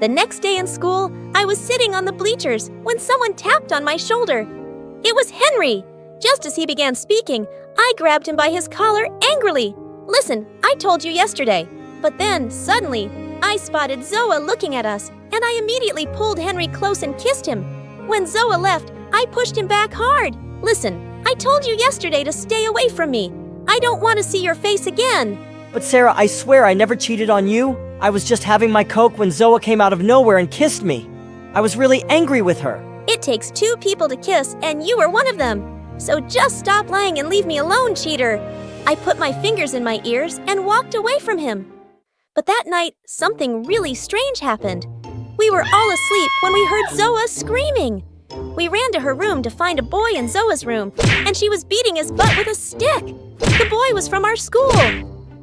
The next day in school, I was sitting on the bleachers when someone tapped on my shoulder. It was Henry. Just as he began speaking, I grabbed him by his collar angrily. Listen, I told you yesterday. But then, suddenly, I spotted Zoa looking at us, and I immediately pulled Henry close and kissed him. When Zoa left, I pushed him back hard. Listen, I told you yesterday to stay away from me. I don't want to see your face again. But Sarah, I swear I never cheated on you. I was just having my Coke when Zoa came out of nowhere and kissed me. I was really angry with her. It takes 2 people to kiss, and you were one of them. So just stop lying and leave me alone, cheater. I put my fingers in my ears and walked away from him. But that night, something really strange happened. We were all asleep when we heard Zoa screaming. We ran to her room to find a boy in Zoa's room, and she was beating his butt with a stick. The boy was from our school.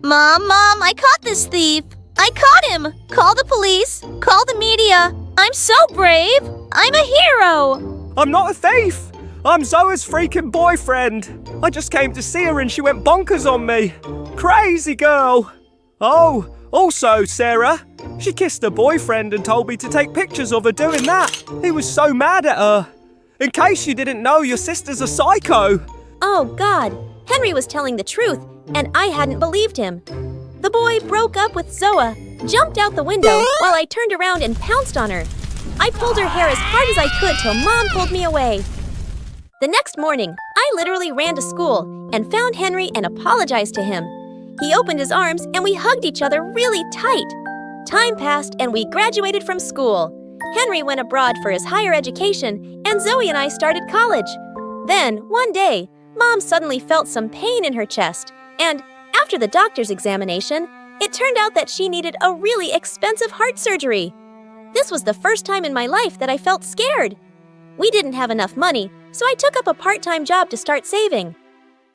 Mom, I caught this thief. I caught him. Call the police. Call the media. I'm so brave. I'm a hero. I'm not a thief. I'm Zoa's freaking boyfriend. I just came to see her and she went bonkers on me. Crazy girl. Oh, also, Sarah, she kissed her boyfriend and told me to take pictures of her doing that. He was so mad at her. In case you didn't know, your sister's a psycho. Oh, God. Henry was telling the truth, and I hadn't believed him. The boy broke up with Zoa, jumped out the window while I turned around and pounced on her. I pulled her hair as hard as I could till Mom pulled me away. The next morning, I literally ran to school and found Henry and apologized to him. He opened his arms and we hugged each other really tight. Time passed and we graduated from school. Henry went abroad for his higher education and Zoe and I started college. Then, one day, Mom suddenly felt some pain in her chest, and after the doctor's examination, it turned out that she needed a really expensive heart surgery. This was the first time in my life that I felt scared. We didn't have enough money, so I took up a part-time job to start saving.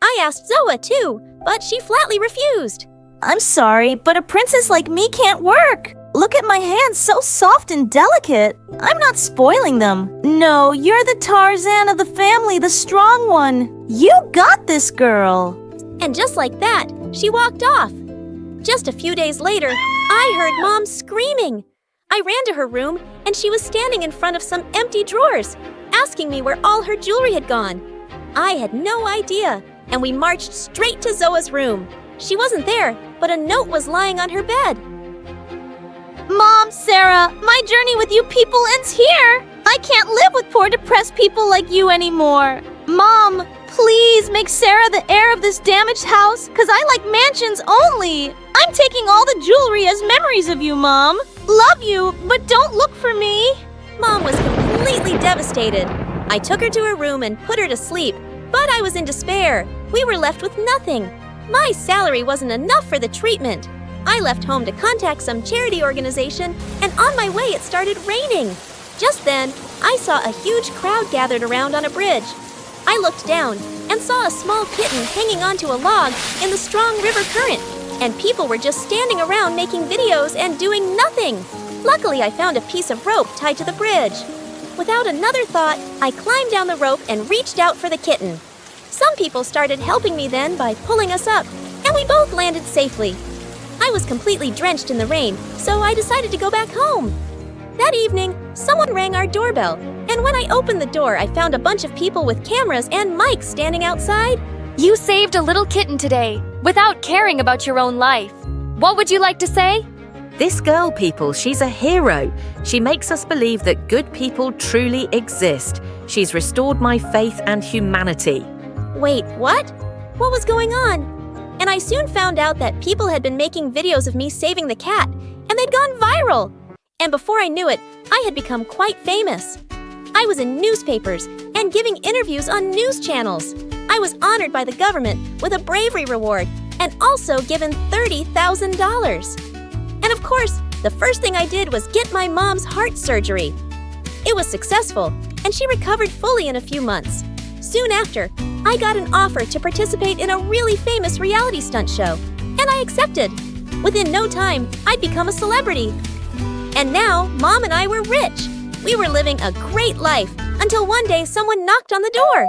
I asked Zoa too, but she flatly refused. I'm sorry, but a princess like me can't work. Look at my hands, so soft and delicate. I'm not spoiling them. No, you're the Tarzan of the family, the strong one. You got this, girl. And just like that, she walked off. Just a few days later, I heard Mom screaming. I ran to her room, and she was standing in front of some empty drawers, asking me where all her jewelry had gone. I had no idea, and we marched straight to Zoa's room. She wasn't there, but a note was lying on her bed. Mom, Sarah, my journey with you people ends here. I can't live with poor depressed people like you anymore. Mom, please make Sarah the heir of this damaged house, because I like mansions only. I'm taking all the jewelry as memories of you, Mom. Love you, but don't look for me. Mom was completely devastated. I took her to her room and put her to sleep, but I was in despair. We were left with nothing. My salary wasn't enough for the treatment. I left home to contact some charity organization, and on my way it started raining. Just then, I saw a huge crowd gathered around on a bridge. I looked down and saw a small kitten hanging onto a log in the strong river current, and people were just standing around making videos and doing nothing. Luckily, I found a piece of rope tied to the bridge. Without another thought, I climbed down the rope and reached out for the kitten. Some people started helping me then by pulling us up, and we both landed safely. I was completely drenched in the rain, so I decided to go back home. That evening, someone rang our doorbell, and when I opened the door, I found a bunch of people with cameras and mics standing outside. You saved a little kitten today, without caring about your own life. What would you like to say? This girl, people, she's a hero. She makes us believe that good people truly exist. She's restored my faith and humanity. Wait, what? What was going on? And I soon found out that people had been making videos of me saving the cat, and they'd gone viral. And before I knew it, I had become quite famous. I was in newspapers and giving interviews on news channels. I was honored by the government with a bravery reward and also given $30,000. And of course, the first thing I did was get my mom's heart surgery. It was successful, and she recovered fully in a few months. Soon after, I got an offer to participate in a really famous reality stunt show, and I accepted. Within no time, I'd become a celebrity. And now, Mom and I were rich. We were living a great life until one day someone knocked on the door.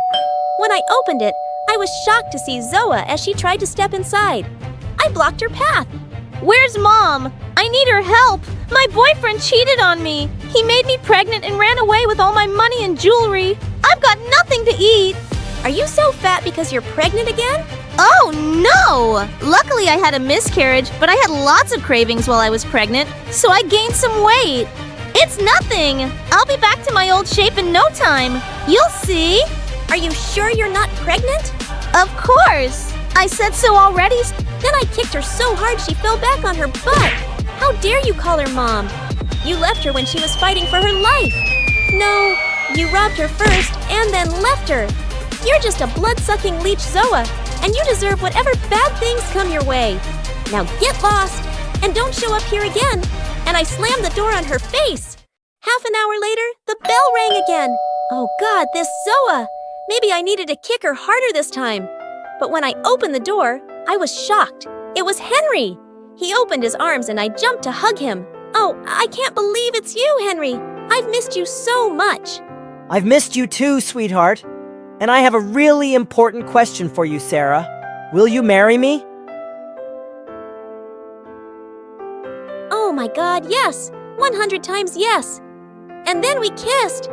When I opened it, I was shocked to see Zoa as she tried to step inside. I blocked her path. Where's Mom? I need her help. My boyfriend cheated on me. He made me pregnant and ran away with all my money and jewelry. I've got nothing to eat. Are you so fat because you're pregnant again? Oh, no! Luckily, I had a miscarriage, but I had lots of cravings while I was pregnant, so I gained some weight. It's nothing. I'll be back to my old shape in no time. You'll see. Are you sure you're not pregnant? Of course. I said so already. Then I kicked her so hard she fell back on her butt. How dare you call her Mom? You left her when she was fighting for her life. No, you robbed her first and then left her. You're just a blood-sucking leech, Zoa, and you deserve whatever bad things come your way. Now get lost, and don't show up here again. And I slammed the door on her face. Half an hour later, the bell rang again. Oh God, this Zoa! Maybe I needed to kick her harder this time. But when I opened the door, I was shocked. It was Henry. He opened his arms and I jumped to hug him. Oh, I can't believe it's you, Henry. I've missed you so much. I've missed you too, sweetheart. And I have a really important question for you, Sarah. Will you marry me? Oh my God, yes. 100 times yes. And then we kissed.